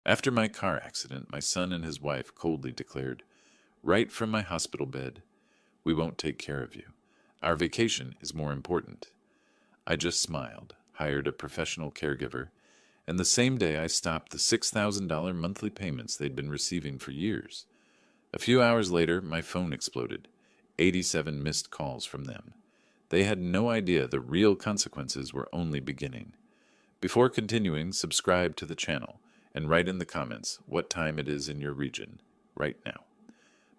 After my car accident, my son and his wife coldly declared, right from my hospital bed, "We won't take care of you. Our vacation is more important." I just smiled, hired a professional caregiver, and the same day I stopped the $6,000 monthly payments they'd been receiving for years. A few hours later, my phone exploded. 87 missed calls from them. They had no idea the real consequences were only beginning. Before continuing, subscribe to the channel and write in the comments what time it is in your region right now.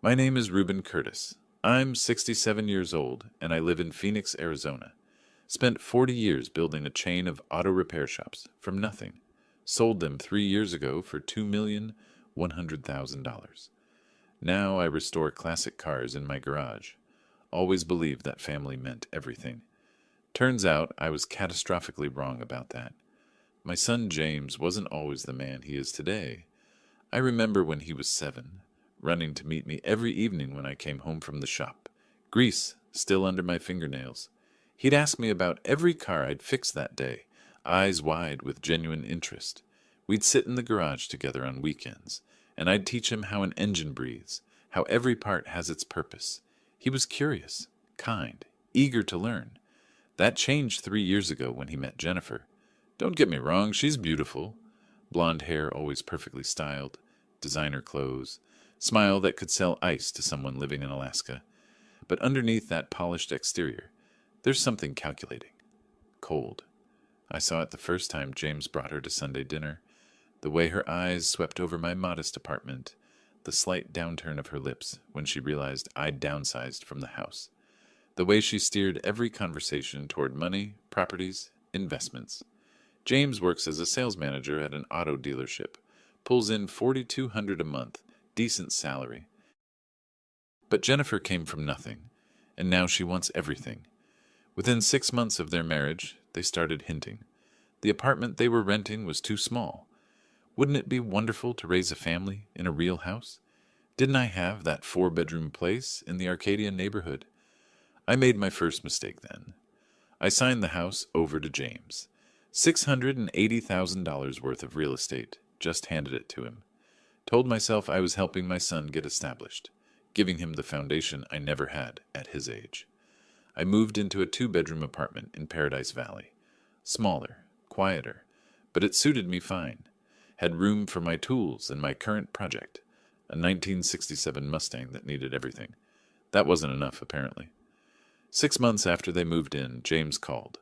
My name is Ruben Curtis. I'm 67 years old and I live in Phoenix, Arizona. Spent 40 years building a chain of auto repair shops from nothing. Sold them 3 years ago for $2,100,000. Now I restore classic cars in my garage. Always believed that family meant everything. Turns out I was catastrophically wrong about that. My son James wasn't always the man he is today. I remember when he was 7, running to meet me every evening when I came home from the shop, grease still under my fingernails. He'd ask me about every car I'd fixed that day, eyes wide with genuine interest. We'd sit in the garage together on weekends, and I'd teach him how an engine breathes, how every part has its purpose. He was curious, kind, eager to learn. That changed 3 years ago when he met Jennifer. Don't get me wrong, she's beautiful. Blonde hair always perfectly styled, designer clothes, smile that could sell ice to someone living in Alaska. But underneath that polished exterior, there's something calculating, cold. I saw it the first time James brought her to Sunday dinner. The way her eyes swept over my modest apartment, the slight downturn of her lips when she realized I'd downsized from the house. The way she steered every conversation toward money, properties, investments. James works as a sales manager at an auto dealership, pulls in $4,200 a month, decent salary. But Jennifer came from nothing, and now she wants everything. Within 6 months of their marriage, they started hinting. The apartment they were renting was too small. Wouldn't it be wonderful to raise a family in a real house? Didn't I have that 4-bedroom place in the Arcadia neighborhood? I made my first mistake then. I signed the house over to James. $680,000 worth of real estate, just handed it to him. Told myself I was helping my son get established, giving him the foundation I never had at his age. I moved into a 2-bedroom apartment in Paradise Valley. Smaller, quieter, but it suited me fine. Had room for my tools and my current project, a 1967 Mustang that needed everything. That wasn't enough, apparently. 6 months after they moved in, James called.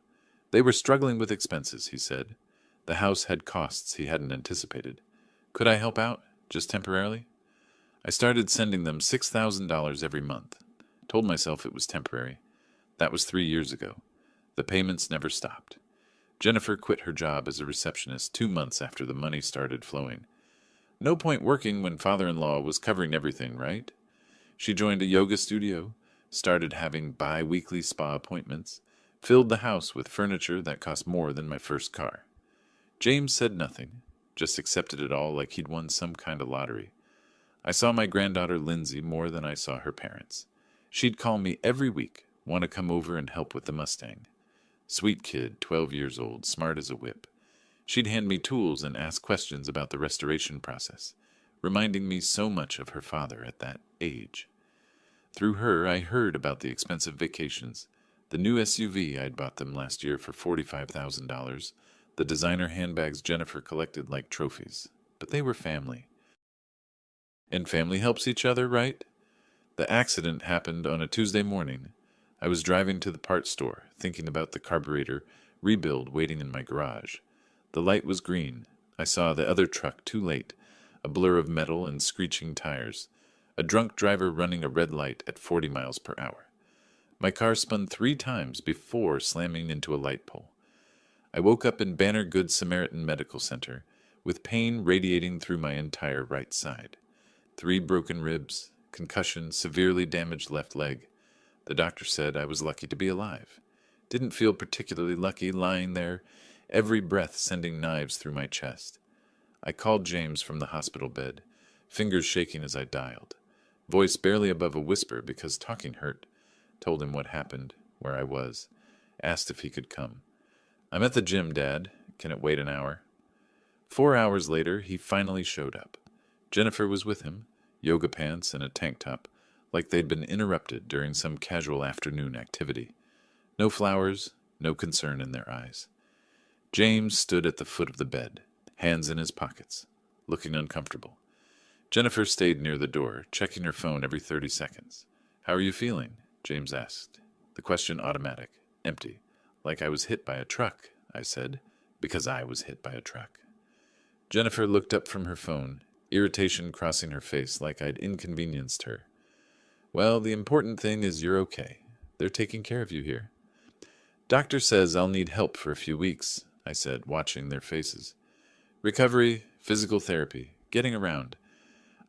They were struggling with expenses, he said. The house had costs he hadn't anticipated. Could I help out, just temporarily? I started sending them $6,000 every month. Told myself it was temporary. That was 3 years ago. The payments never stopped. Jennifer quit her job as a receptionist 2 months after the money started flowing. No point working when father-in-law was covering everything, right? She joined a yoga studio, started having bi-weekly spa appointments, filled the house with furniture that cost more than my first car. James said nothing, just accepted it all like he'd won some kind of lottery. I saw my granddaughter Lindsay more than I saw her parents. She'd call me every week, want to come over and help with the Mustang. Sweet kid, 12 years old, smart as a whip. She'd hand me tools and ask questions about the restoration process, reminding me so much of her father at that age. Through her, I heard about the expensive vacations, the new SUV I'd bought them last year for $45,000, the designer handbags Jennifer collected like trophies. But they were family. And family helps each other, right? The accident happened on a Tuesday morning. I was driving to the parts store, thinking about the carburetor rebuild waiting in my garage. The light was green. I saw the other truck too late, a blur of metal and screeching tires, a drunk driver running a red light at 40 miles per hour. My car spun 3 times before slamming into a light pole. I woke up in Banner Good Samaritan Medical Center, with pain radiating through my entire right side. 3 broken ribs, concussion, severely damaged left leg. The doctor said I was lucky to be alive. Didn't feel particularly lucky lying there, every breath sending knives through my chest. I called James from the hospital bed, fingers shaking as I dialed. Voice barely above a whisper because talking hurt. Told him what happened, where I was. Asked if he could come. "I'm at the gym, Dad. Can it wait an hour?" 4 hours later, he finally showed up. Jennifer was with him, yoga pants and a tank top, like they'd been interrupted during some casual afternoon activity. No flowers, no concern in their eyes. James stood at the foot of the bed, hands in his pockets, looking uncomfortable. Jennifer stayed near the door, checking her phone every 30 seconds. "How are you feeling?" James asked. The question automatic, empty. "Like I was hit by a truck," I said, because I was hit by a truck. Jennifer looked up from her phone, irritation crossing her face like I'd inconvenienced her. "Well, the important thing is you're okay. They're taking care of you here." "Doctor says I'll need help for a few weeks," I said, watching their faces. "Recovery, physical therapy, getting around.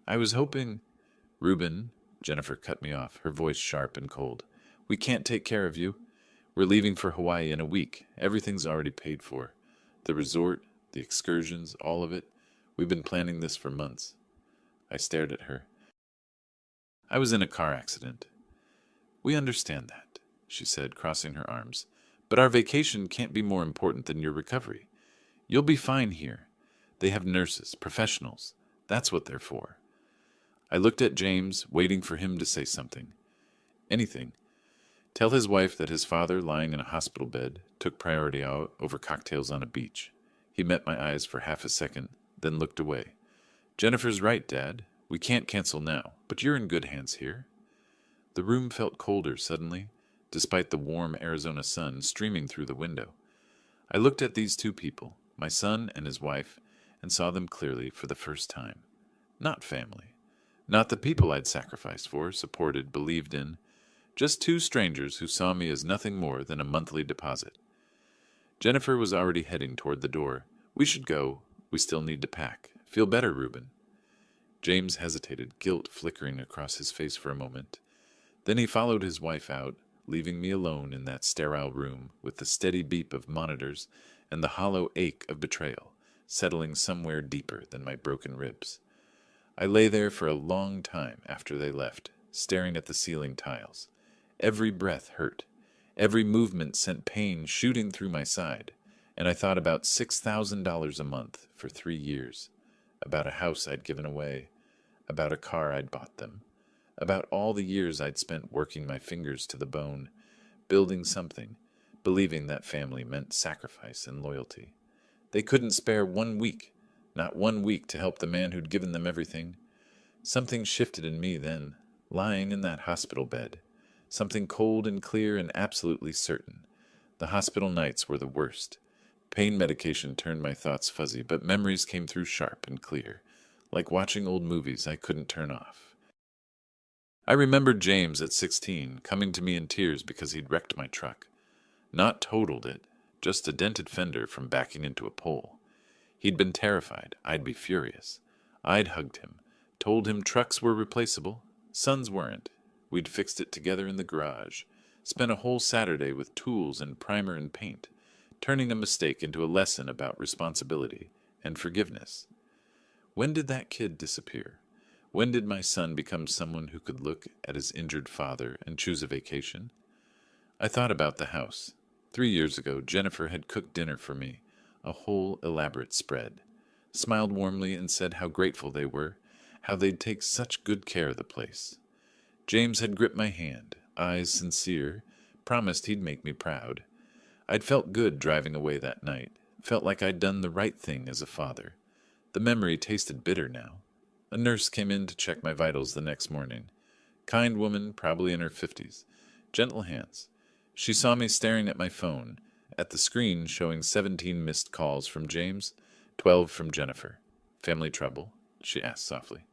I was hoping—" "Reuben," Jennifer cut me off, her voice sharp and cold. "We can't take care of you. We're leaving for Hawaii in a week. Everything's already paid for. The resort, the excursions, all of it. We've been planning this for months." I stared at her. "I was in a car accident." "We understand that," she said, crossing her arms. "But our vacation can't be more important than your recovery. You'll be fine here. They have nurses, professionals. That's what they're for." I looked at James, waiting for him to say something. Anything. Tell his wife that his father, lying in a hospital bed, took priority out over cocktails on a beach. He met my eyes for half a second, then looked away. "Jennifer's right, Dad. We can't cancel now, but you're in good hands here." The room felt colder suddenly, despite the warm Arizona sun streaming through the window. I looked at these two people, my son and his wife, and saw them clearly for the first time. Not family. Not the people I'd sacrificed for, supported, believed in. Just two strangers who saw me as nothing more than a monthly deposit. Jennifer was already heading toward the door. "We should go. We still need to pack. Feel better, Reuben." James hesitated, guilt flickering across his face for a moment. Then he followed his wife out, leaving me alone in that sterile room with the steady beep of monitors and the hollow ache of betrayal settling somewhere deeper than my broken ribs. I lay there for a long time after they left, staring at the ceiling tiles. Every breath hurt. Every movement sent pain shooting through my side, and I thought about $6,000 a month for 3 years, about a house I'd given away, about a car I'd bought them, about all the years I'd spent working my fingers to the bone, building something, believing that family meant sacrifice and loyalty. They couldn't spare 1 week, not 1 week to help the man who'd given them everything. Something shifted in me then, lying in that hospital bed. Something cold and clear and absolutely certain. The hospital nights were the worst. Pain medication turned my thoughts fuzzy, but memories came through sharp and clear, like watching old movies I couldn't turn off. I remembered James at 16 coming to me in tears because he'd wrecked my truck. Not totaled it, just a dented fender from backing into a pole. He'd been terrified. I'd be furious. I'd hugged him, told him trucks were replaceable. Sons weren't. We'd fixed it together in the garage, spent a whole Saturday with tools and primer and paint, turning a mistake into a lesson about responsibility and forgiveness. When did that kid disappear? When did my son become someone who could look at his injured father and choose a vacation? I thought about the house. 3 years ago, Jennifer had cooked dinner for me, a whole elaborate spread, smiled warmly and said how grateful they were, how they'd take such good care of the place. James had gripped my hand, eyes sincere, promised he'd make me proud. I'd felt good driving away that night, felt like I'd done the right thing as a father. The memory tasted bitter now. A nurse came in to check my vitals the next morning. Kind woman, probably in her 50s. Gentle hands. She saw me staring at my phone, at the screen showing 17 missed calls from James, 12 from Jennifer. "Family trouble?" she asked softly.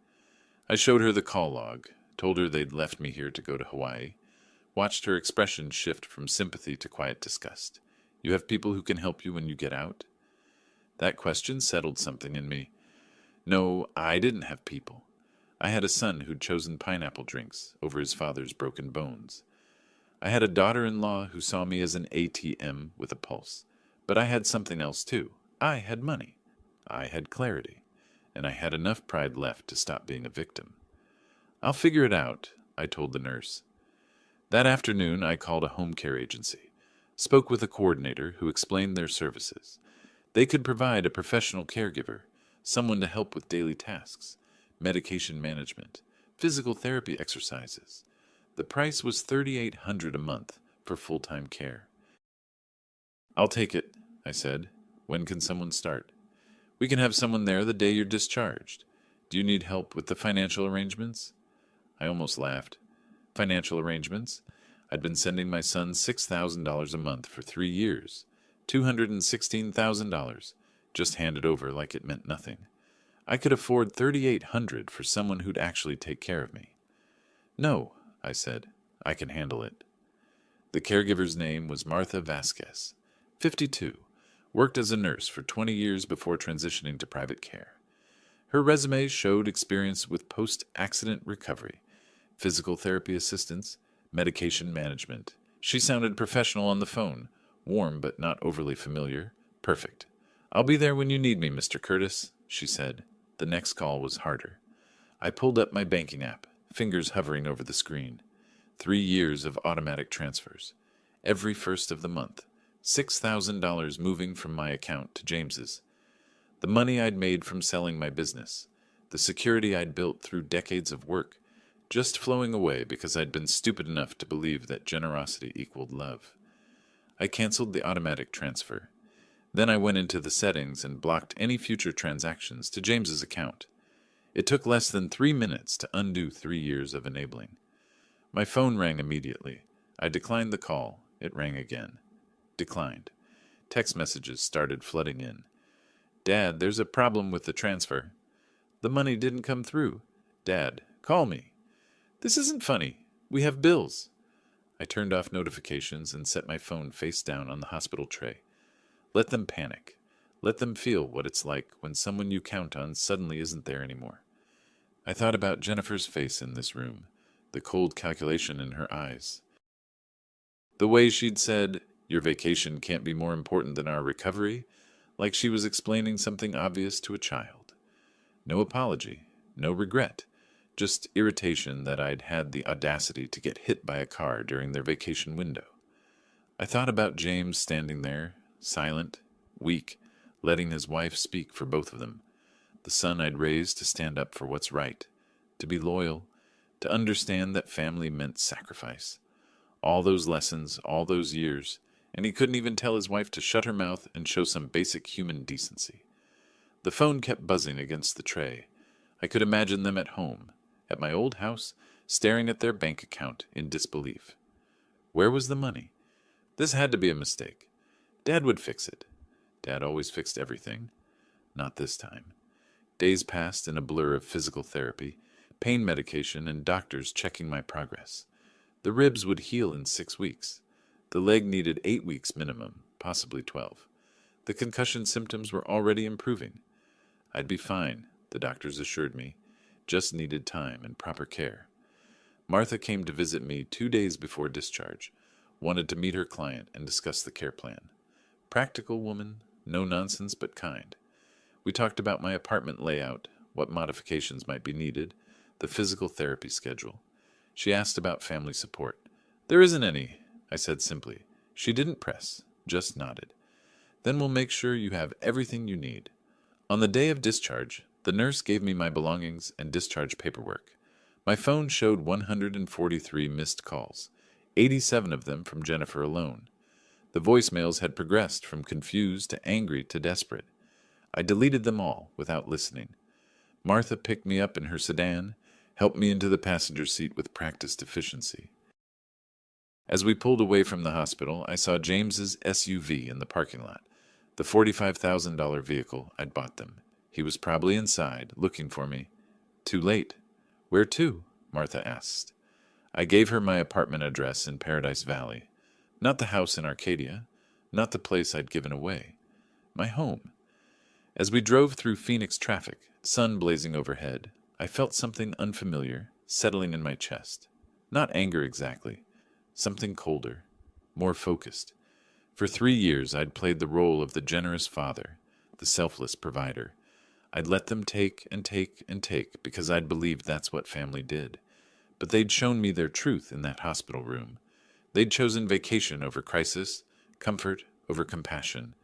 I showed her the call log, told her they'd left me here to go to Hawaii, watched her expression shift from sympathy to quiet disgust. "You have people who can help you when you get out?" That question settled something in me. No, I didn't have people. I had a son who'd chosen pineapple drinks over his father's broken bones. I had a daughter-in-law who saw me as an ATM with a pulse. But I had something else too. I had money. I had clarity. And I had enough pride left to stop being a victim. "I'll figure it out," I told the nurse. That afternoon I called a home care agency, spoke with a coordinator who explained their services. They could provide a professional caregiver, someone to help with daily tasks, medication management, physical therapy exercises. The price was $3,800 a month for full-time care. "I'll take it," I said. "When can someone start?" "We can have someone there the day you're discharged. Do you need help with the financial arrangements?" I almost laughed. Financial arrangements? I'd been sending my son $6,000 a month for 3 years. $216,000, just handed over like it meant nothing. I could afford $3,800 for someone who'd actually take care of me. "No," I said. "I can handle it." The caregiver's name was Martha Vasquez, 52, worked as a nurse for 20 years before transitioning to private care. Her resume showed experience with post-accident recovery, physical therapy assistance, medication management. She sounded professional on the phone, warm but not overly familiar. "Perfect. I'll be there when you need me, Mr. Curtis," she said. The next call was harder. I pulled up my banking app, fingers hovering over the screen. 3 years of automatic transfers. Every first of the month. $6,000 moving from my account to James's. The money I'd made from selling my business, the security I'd built through decades of work, just flowing away because I'd been stupid enough to believe that generosity equaled love. I canceled the automatic transfer. Then I went into the settings and blocked any future transactions to James's account. It took less than 3 minutes to undo 3 years of enabling. My phone rang immediately. I declined the call. It rang again. Declined. Text messages started flooding in. "Dad, there's a problem with the transfer." "The money didn't come through." "Dad, call me." "This isn't funny. We have bills." I turned off notifications and set my phone face down on the hospital tray. Let them panic. Let them feel what it's like when someone you count on suddenly isn't there anymore. I thought about Jennifer's face in this room, the cold calculation in her eyes. The way she'd said, "Your vacation can't be more important than our recovery," like she was explaining something obvious to a child. No apology, no regret, just irritation that I'd had the audacity to get hit by a car during their vacation window. I thought about James standing there, silent, weak, letting his wife speak for both of them. The son I'd raised to stand up for what's right, to be loyal, to understand that family meant sacrifice. All those lessons, all those years, and he couldn't even tell his wife to shut her mouth and show some basic human decency. The phone kept buzzing against the tray. I could imagine them at home, at my old house, staring at their bank account in disbelief. Where was the money? This had to be a mistake. Dad would fix it. Dad always fixed everything. Not this time. Days passed in a blur of physical therapy, pain medication, and doctors checking my progress. The ribs would heal in 6 weeks. The leg needed 8 weeks minimum, possibly 12. The concussion symptoms were already improving. I'd be fine, the doctors assured me. Just needed time and proper care. Martha came to visit me 2 days before discharge, wanted to meet her client and discuss the care plan. Practical woman, no nonsense but kind. We talked about my apartment layout, what modifications might be needed, the physical therapy schedule. She asked about family support. "There isn't any," I said simply. She didn't press, just nodded. "Then we'll make sure you have everything you need." On the day of discharge, the nurse gave me my belongings and discharge paperwork. My phone showed 143 missed calls, 87 of them from Jennifer alone. The voicemails had progressed from confused to angry to desperate. I deleted them all without listening. Martha picked me up in her sedan, helped me into the passenger seat with practiced efficiency. As we pulled away from the hospital, I saw James's SUV in the parking lot, the $45,000 vehicle I'd bought them. He was probably inside, looking for me. "Too late." "Where to?" Martha asked. I gave her my apartment address in Paradise Valley. Not the house in Arcadia, not the place I'd given away. My home. As we drove through Phoenix traffic, sun blazing overhead, I felt something unfamiliar settling in my chest. Not anger exactly. Something colder, more focused. For 3 years I'd played the role of the generous father, the selfless provider. I'd let them take and take and take because I'd believed that's what family did. But they'd shown me their truth in that hospital room. They'd chosen vacation over crisis, comfort over compassion.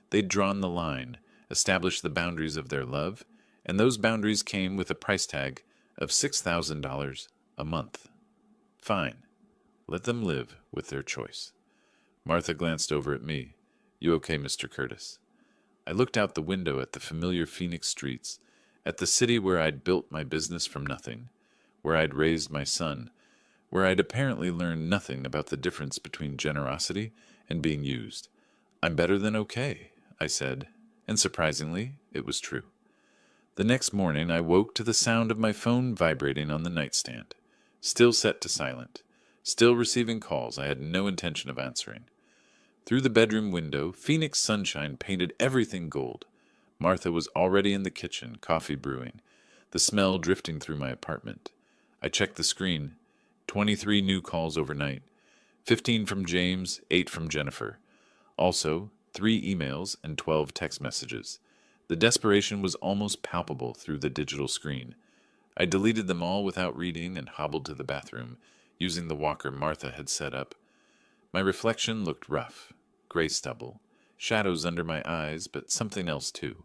They'd drawn the line, established the boundaries of their love, and those boundaries came with a price tag of $6,000 a month. Fine. Let them live with their choice. Martha glanced over at me. You okay, Mr. Curtis? I looked out the window at the familiar Phoenix streets, at the city where I'd built my business from nothing, where I'd raised my son, where I'd apparently learned nothing about the difference between generosity and being used. I'm better than okay, I said, and surprisingly, it was true. The next morning, I woke to the sound of my phone vibrating on the nightstand, still set to silent, still receiving calls I had no intention of answering. Through the bedroom window, Phoenix sunshine painted everything gold. Martha was already in the kitchen, coffee brewing, the smell drifting through my apartment. I checked the screen. 23 new calls overnight. 15 from James, 8 from Jennifer. Also, 3 emails and 12 text messages. The desperation was almost palpable through the digital screen. I deleted them all without reading and hobbled to the bathroom, using the walker Martha had set up. My reflection looked rough, gray stubble, shadows under my eyes, but something else too.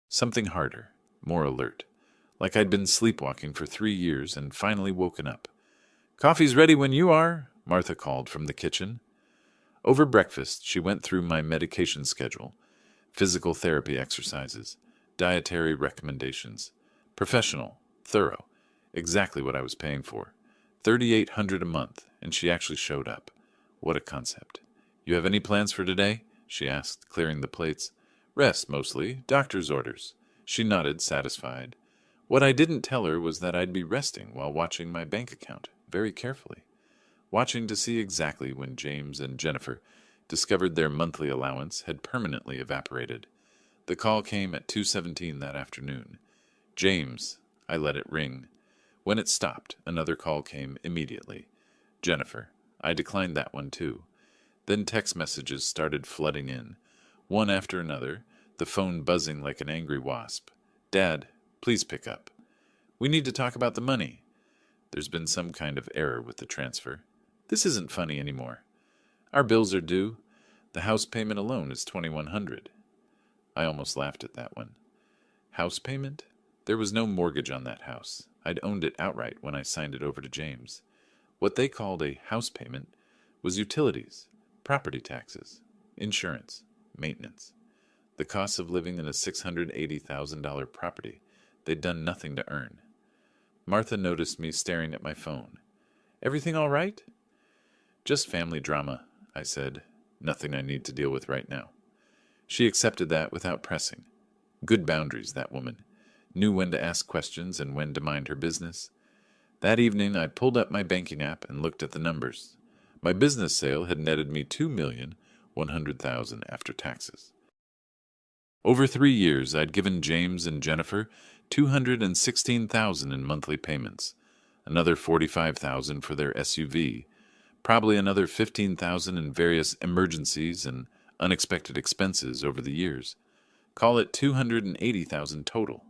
Something harder, more alert, like I'd been sleepwalking for 3 years and finally woken up. "Coffee's ready when you are," Martha called from the kitchen. Over breakfast, she went through my medication schedule, physical therapy exercises, dietary recommendations. Professional, thorough, exactly what I was paying for. $3,800 a month, and she actually showed up. What a concept. "You have any plans for today?" she asked, clearing the plates. "Rest, mostly. Doctor's orders." She nodded, satisfied. What I didn't tell her was that I'd be resting while watching my bank account, very carefully. Watching to see exactly when James and Jennifer discovered their monthly allowance had permanently evaporated. The call came at 2:17 that afternoon. James. I let it ring. When it stopped, another call came immediately. Jennifer. I declined that one too. Then text messages started flooding in, one after another, the phone buzzing like an angry wasp. "Dad, please pick up. We need to talk about the money. There's been some kind of error with the transfer. This isn't funny anymore. Our bills are due. The house payment alone is $2,100. I almost laughed at that one. House payment? There was no mortgage on that house. I'd owned it outright when I signed it over to James. What they called a house payment was utilities, property taxes, insurance, maintenance, the cost of living in a $680,000 property they'd done nothing to earn. Martha noticed me staring at my phone. "Everything all right?" "Just family drama," I said. "Nothing I need to deal with right now." She accepted that without pressing. Good boundaries, that woman. Knew when to ask questions and when to mind her business. That evening I pulled up my banking app and looked at the numbers. My business sale had netted me $2,100,000 after taxes. Over 3 years I'd given James and Jennifer $216,000 in monthly payments, another $45,000 for their SUV, probably another $15,000 in various emergencies and unexpected expenses over the years. Call it $280,000 total.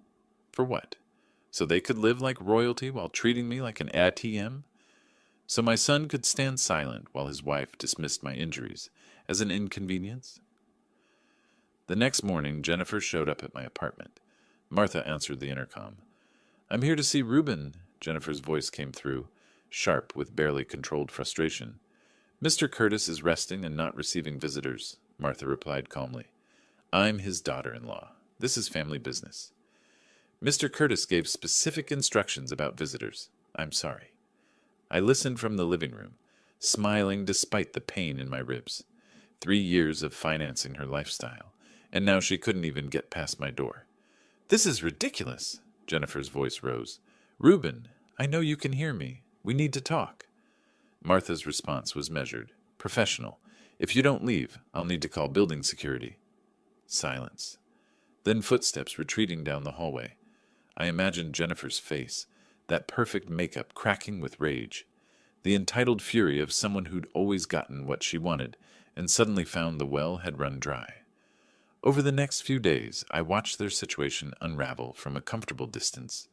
For what? So they could live like royalty while treating me like an ATM? So my son could stand silent while his wife dismissed my injuries as an inconvenience? The next morning, Jennifer showed up at my apartment. Martha answered the intercom. "I'm here to see Reuben," Jennifer's voice came through, sharp with barely controlled frustration. "Mr. Curtis is resting and not receiving visitors," Martha replied calmly. "I'm his daughter-in-law. This is family business. Mr. Curtis gave specific instructions about visitors. I'm sorry." I listened from the living room, smiling despite the pain in my ribs. 3 years of financing her lifestyle, and now she couldn't even get past my door. "This is ridiculous," Jennifer's voice rose. "Reuben, I know you can hear me. We need to talk." Martha's response was measured, professional. "If you don't leave, I'll need to call building security." Silence. Then footsteps retreating down the hallway. I imagined Jennifer's face, that perfect makeup cracking with rage, the entitled fury of someone who'd always gotten what she wanted and suddenly found the well had run dry. Over the next few days, I watched their situation unravel from a comfortable distance.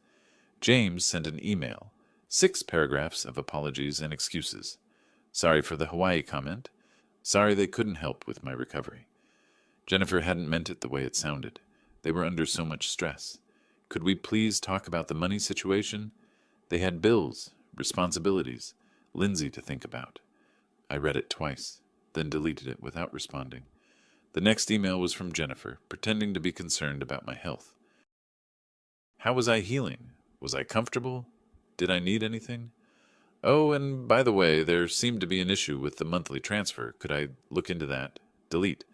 James sent an email, 6 paragraphs of apologies and excuses. Sorry for the Hawaii comment. Sorry they couldn't help with my recovery. Jennifer hadn't meant it the way it sounded. They were under so much stress. Could we please talk about the money situation? They had bills, responsibilities, Lindsay to think about. I read it twice, then deleted it without responding. The next email was from Jennifer, pretending to be concerned about my health. How was I healing? Was I comfortable? Did I need anything? Oh, and by the way, there seemed to be an issue with the monthly transfer. Could I look into that? Delete.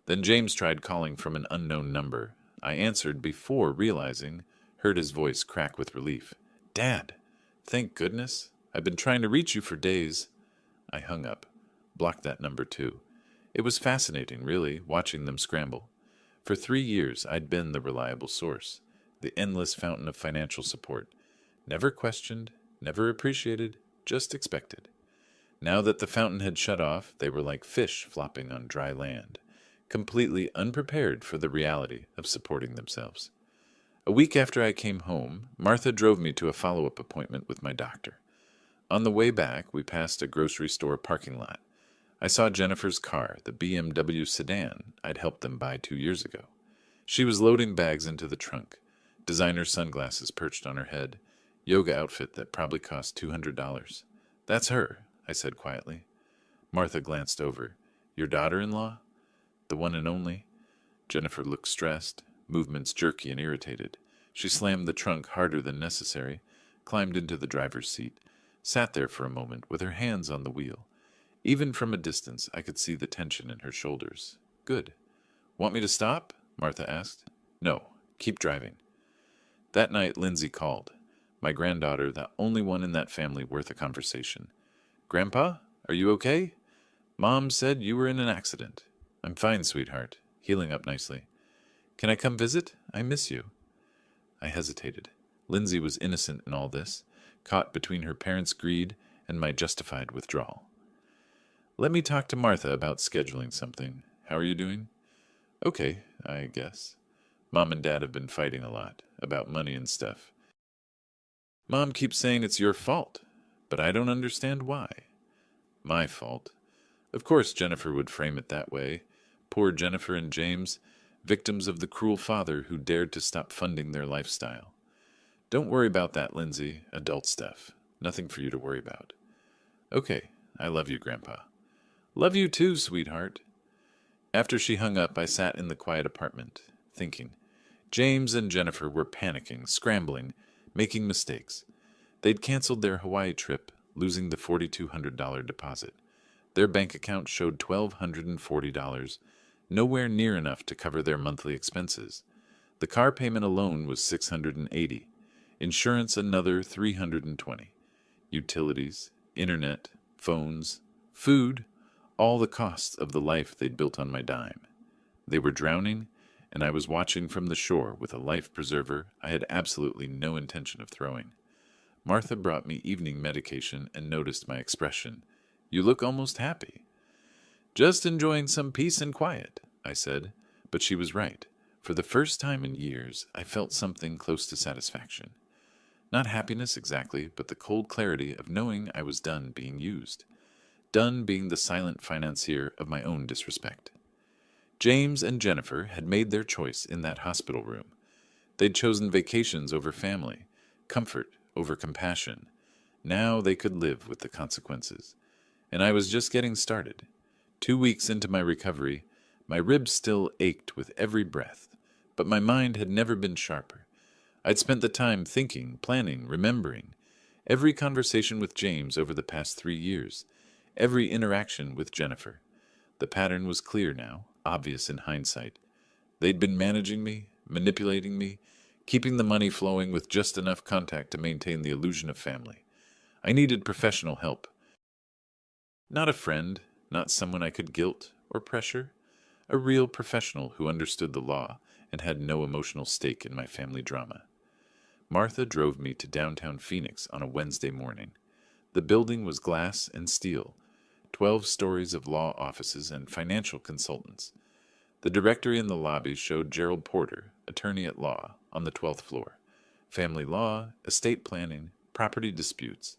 Then James tried calling from an unknown number. I answered before realizing, heard his voice crack with relief. Dad! Thank goodness. I've been trying to reach you for days. I hung up. Blocked that number too. It was fascinating, really, watching them scramble. For 3 years, I'd been the reliable source, the endless fountain of financial support. Never questioned, never appreciated, just expected. Now that the fountain had shut off, they were like fish flopping on dry land, completely unprepared for the reality of supporting themselves. A week after I came home, Martha drove me to a follow-up appointment with my doctor. On the way back, we passed a grocery store parking lot. I saw Jennifer's car, the BMW sedan I'd helped them buy 2 years ago. She was loading bags into the trunk, designer sunglasses perched on her head, yoga outfit that probably cost $200. That's her, I said quietly. Martha glanced over. Your daughter-in-law? The one and only? Jennifer looked stressed, movements jerky and irritated. She slammed the trunk harder than necessary, climbed into the driver's seat, sat there for a moment with her hands on the wheel. Even from a distance, I could see the tension in her shoulders. Good. Want me to stop? Martha asked. No, keep driving. That night, Lindsay called. My granddaughter, the only one in that family worth a conversation. Grandpa, are you okay? Mom said you were in an accident. I'm fine, sweetheart. Healing up nicely. Can I come visit? I miss you. I hesitated. Lindsay was innocent in all this, caught between her parents' greed and my justified withdrawal. Let me talk to Martha about scheduling something. How are you doing? Okay, I guess. Mom and Dad have been fighting a lot, about money and stuff. Mom keeps saying it's your fault, but I don't understand why. My fault. Of course Jennifer would frame it that way. Poor Jennifer and James, victims of the cruel father who dared to stop funding their lifestyle. Don't worry about that, Lindsay. Adult stuff. Nothing for you to worry about. Okay, I love you, Grandpa. Love you too, sweetheart. After she hung up, I sat in the quiet apartment, thinking. James and Jennifer were panicking, scrambling, making mistakes. They'd canceled their Hawaii trip, losing the $4,200 deposit. Their bank account showed $1,240, nowhere near enough to cover their monthly expenses. The car payment alone was $680, insurance another $320, utilities, internet, phones, food, all the costs of the life they'd built on my dime. They were drowning, and I was watching from the shore with a life preserver I had absolutely no intention of throwing. Martha brought me evening medication and noticed my expression. You look almost happy. Just enjoying some peace and quiet, I said, but she was right. For the first time in years, I felt something close to satisfaction. Not happiness exactly, but the cold clarity of knowing I was done being used. Done being the silent financier of my own disrespect. James and Jennifer had made their choice in that hospital room. They'd chosen vacations over family, comfort over compassion. Now they could live with the consequences. And I was just getting started. 2 weeks into my recovery, my ribs still ached with every breath, but my mind had never been sharper. I'd spent the time thinking, planning, remembering. Every conversation with James over the past 3 years. Every interaction with Jennifer. The pattern was clear now, obvious in hindsight. They'd been managing me, manipulating me, keeping the money flowing with just enough contact to maintain the illusion of family. I needed professional help. Not a friend, not someone I could guilt or pressure. A real professional who understood the law and had no emotional stake in my family drama. Martha drove me to downtown Phoenix on a Wednesday morning. The building was glass and steel, 12 stories of law offices and financial consultants. The directory in the lobby showed Gerald Porter, attorney at law, on the 12th floor. Family law, estate planning, property disputes.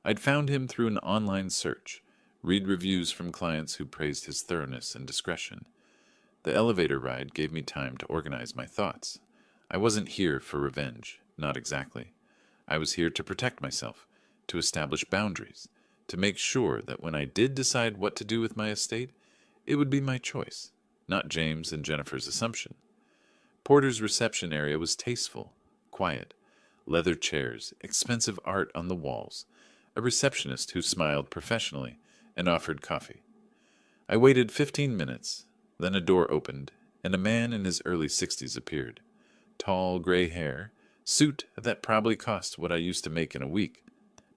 I'd found him through an online search, read reviews from clients who praised his thoroughness and discretion. The elevator ride gave me time to organize my thoughts. I wasn't here for revenge, not exactly. I was here to protect myself, to establish boundaries, to make sure that when I did decide what to do with my estate, it would be my choice, not James and Jennifer's assumption. Porter's reception area was tasteful, quiet, leather chairs, expensive art on the walls, a receptionist who smiled professionally and offered coffee. I waited 15 minutes, then a door opened, and a man in his early 60s appeared. Tall, gray hair, suit that probably cost what I used to make in a week.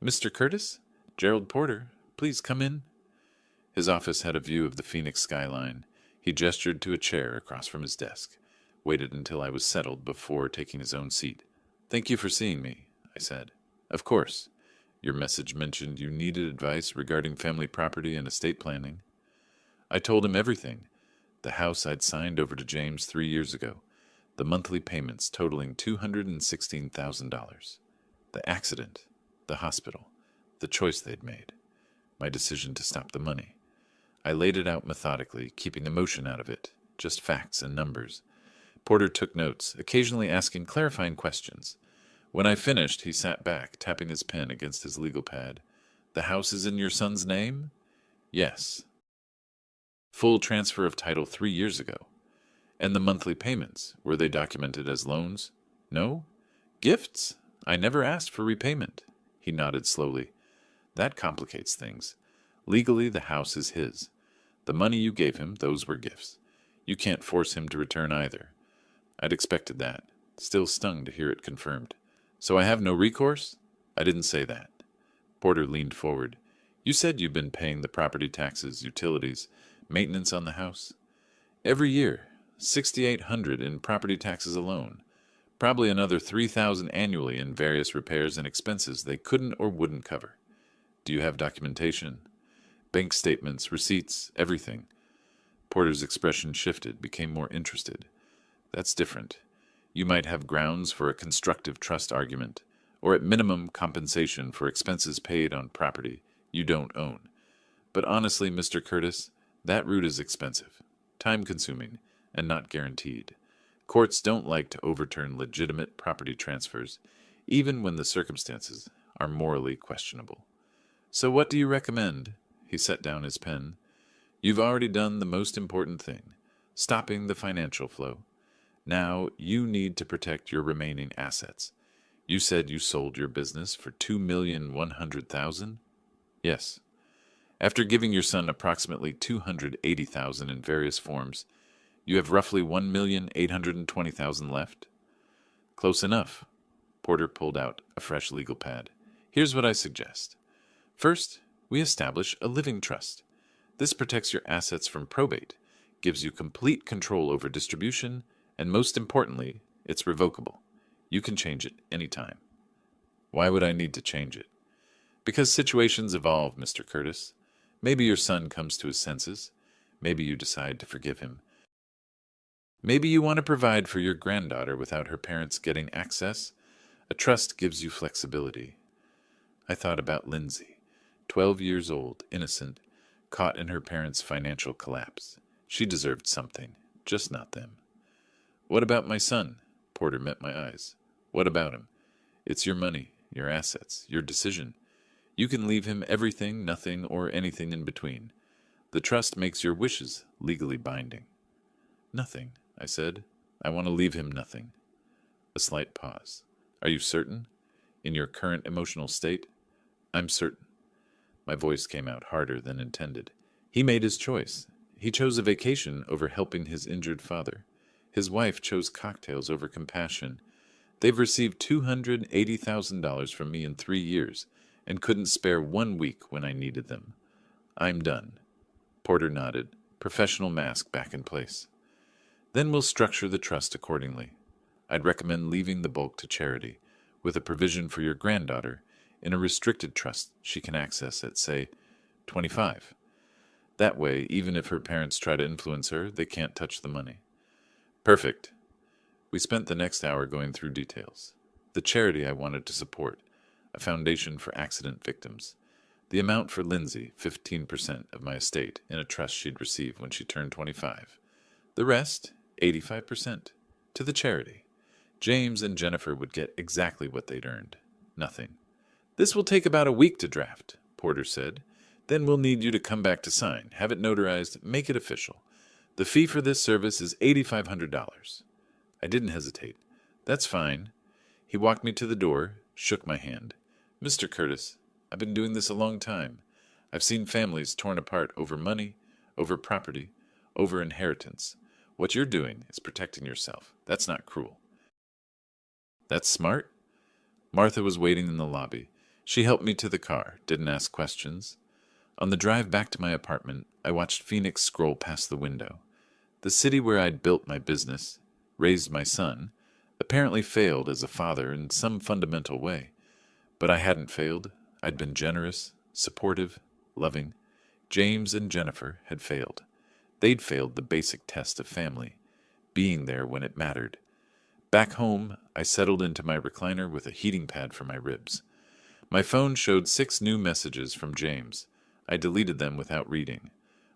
"Mr. Curtis? Gerald Porter, please come in." His office had a view of the Phoenix skyline. He gestured to a chair across from his desk, waited until I was settled before taking his own seat. "Thank you for seeing me," I said. "Of course. Your message mentioned you needed advice regarding family property and estate planning." I told him everything. The house I'd signed over to James 3 years ago, the monthly payments totaling $216,000, the accident, the hospital, the choice they'd made, my decision to stop the money. I laid it out methodically, keeping emotion out of it, just facts and numbers. Porter took notes, occasionally asking clarifying questions. When I finished, he sat back, tapping his pen against his legal pad. "The house is in your son's name?" "Yes." "Full transfer of title 3 years ago." "And the monthly payments, were they documented as loans?" "No." "Gifts? I never asked for repayment." He nodded slowly. "That complicates things. Legally, the house is his. The money you gave him, those were gifts. You can't force him to return either." I'd expected that, still stung to hear it confirmed. "So I have no recourse?" "I didn't say that." Porter leaned forward. "You said you've been paying the property taxes, utilities, maintenance on the house?" "Every year, $6,800 in property taxes alone. Probably another $3,000 annually in various repairs and expenses they couldn't or wouldn't cover." "Do you have documentation?" "Bank statements, receipts, everything." Porter's expression shifted, became more interested. "That's different. You might have grounds for a constructive trust argument, or at minimum compensation for expenses paid on property you don't own. But honestly, Mr. Curtis, that route is expensive, time-consuming, and not guaranteed. Courts don't like to overturn legitimate property transfers, even when the circumstances are morally questionable. So what do you recommend?" He set down his pen. "You've already done the most important thing, stopping the financial flow. Now you need to protect your remaining assets. You said you sold your business for $2,100,000? "Yes." "After giving your son approximately $280,000 in various forms, you have roughly $1,820,000 left?" "Close enough." Porter pulled out a fresh legal pad. "Here's what I suggest. First, we establish a living trust. This protects your assets from probate, gives you complete control over distribution, and most importantly, it's revocable. You can change it anytime." "Why would I need to change it?" "Because situations evolve, Mr. Curtis. Maybe your son comes to his senses. Maybe you decide to forgive him. Maybe you want to provide for your granddaughter without her parents getting access. A trust gives you flexibility." I thought about Lindsay, 12 years old, innocent, caught in her parents' financial collapse. She deserved something, just not them. "What about my son?" Porter met my eyes. "What about him? It's your money, your assets, your decision. You can leave him everything, nothing, or anything in between. The trust makes your wishes legally binding." "Nothing," I said. "I want to leave him nothing." A slight pause. "Are you certain? In your current emotional state?" "I'm certain." My voice came out harder than intended. He made his choice. He chose a vacation over helping his injured father. His wife chose cocktails over compassion. They've received $280,000 from me in 3 years and couldn't spare 1 week when I needed them. I'm done." Porter nodded, professional mask back in place. "Then we'll structure the trust accordingly. I'd recommend leaving the bulk to charity, with a provision for your granddaughter in a restricted trust she can access at, say, 25. That way, even if her parents try to influence her, they can't touch the money." "Perfect." We spent the next hour going through details. The charity I wanted to support, a foundation for accident victims. The amount for Lindsay, 15% of my estate, in a trust she'd receive when she turned 25. The rest, 85%, to the charity. James and Jennifer would get exactly what they'd earned. Nothing. This will take about a week to draft, Porter said. Then we'll need you to come back to sign, have it notarized, make it official. The fee for this service is $8,500. I didn't hesitate. That's fine. He walked me to the door, shook my hand. Mr. Curtis, I've been doing this a long time. I've seen families torn apart over money, over property, over inheritance. What you're doing is protecting yourself. That's not cruel. That's smart. Martha was waiting in the lobby. She helped me to the car, didn't ask questions. On the drive back to my apartment, I watched Phoenix scroll past the window. The city where I'd built my business, raised my son, apparently failed as a father in some fundamental way. But I hadn't failed. I'd been generous, supportive, loving. James and Jennifer had failed. They'd failed the basic test of family, being there when it mattered. Back home, I settled into my recliner with a heating pad for my ribs. My phone showed 6 new messages from James. I deleted them without reading.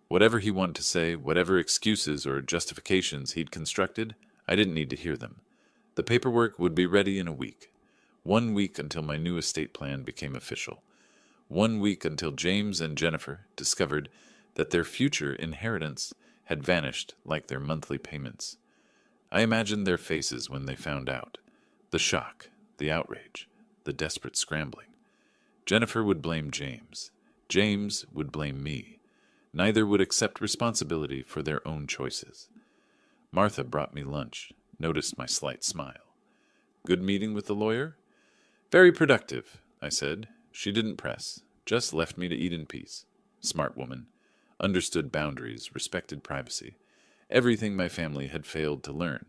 Whatever he wanted to say, whatever excuses or justifications he'd constructed, I didn't need to hear them. The paperwork would be ready in a week. 1 week until my new estate plan became official. 1 week until James and Jennifer discovered that their future inheritance had vanished like their monthly payments. I imagined their faces when they found out. The shock, the outrage, the desperate scrambling. Jennifer would blame James. James would blame me. Neither would accept responsibility for their own choices. Martha brought me lunch, noticed my slight smile. Good meeting with the lawyer? Very productive, I said. She didn't press, just left me to eat in peace. Smart woman. Understood boundaries, respected privacy. Everything my family had failed to learn.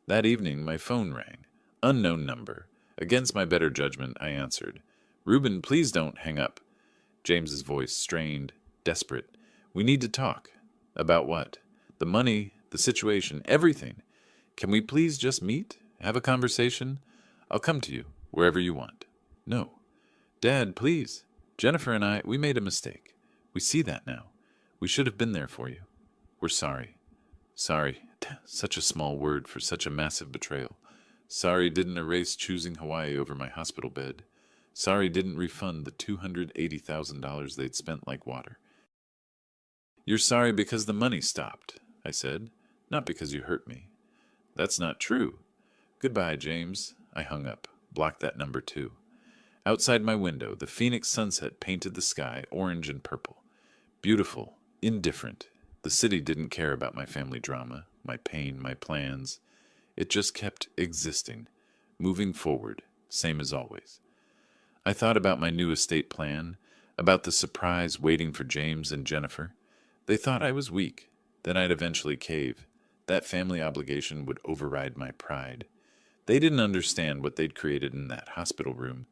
That evening my phone rang. Unknown number. Against my better judgment, I answered. Reuben, please don't hang up. James's voice strained, desperate. We need to talk. About what? The money, the situation, everything. Can we please just meet? Have a conversation? I'll come to you, wherever you want. No. Dad, please. Jennifer and I, we made a mistake. We see that now. We should have been there for you. We're sorry. Sorry. Such a small word for such a massive betrayal. Sorry didn't erase choosing Hawaii over my hospital bed. Sorry didn't refund the $280,000 they'd spent like water. You're sorry because the money stopped, I said, not because you hurt me. That's not true. Goodbye, James. I hung up, blocked that number too. Outside my window, the Phoenix sunset painted the sky orange and purple. Beautiful, indifferent. The city didn't care about my family drama, my pain, my plans. It just kept existing, moving forward, same as always. I thought about my new estate plan, about the surprise waiting for James and Jennifer. They thought I was weak, then I'd eventually cave. That family obligation would override my pride. They didn't understand what they'd created in that hospital room.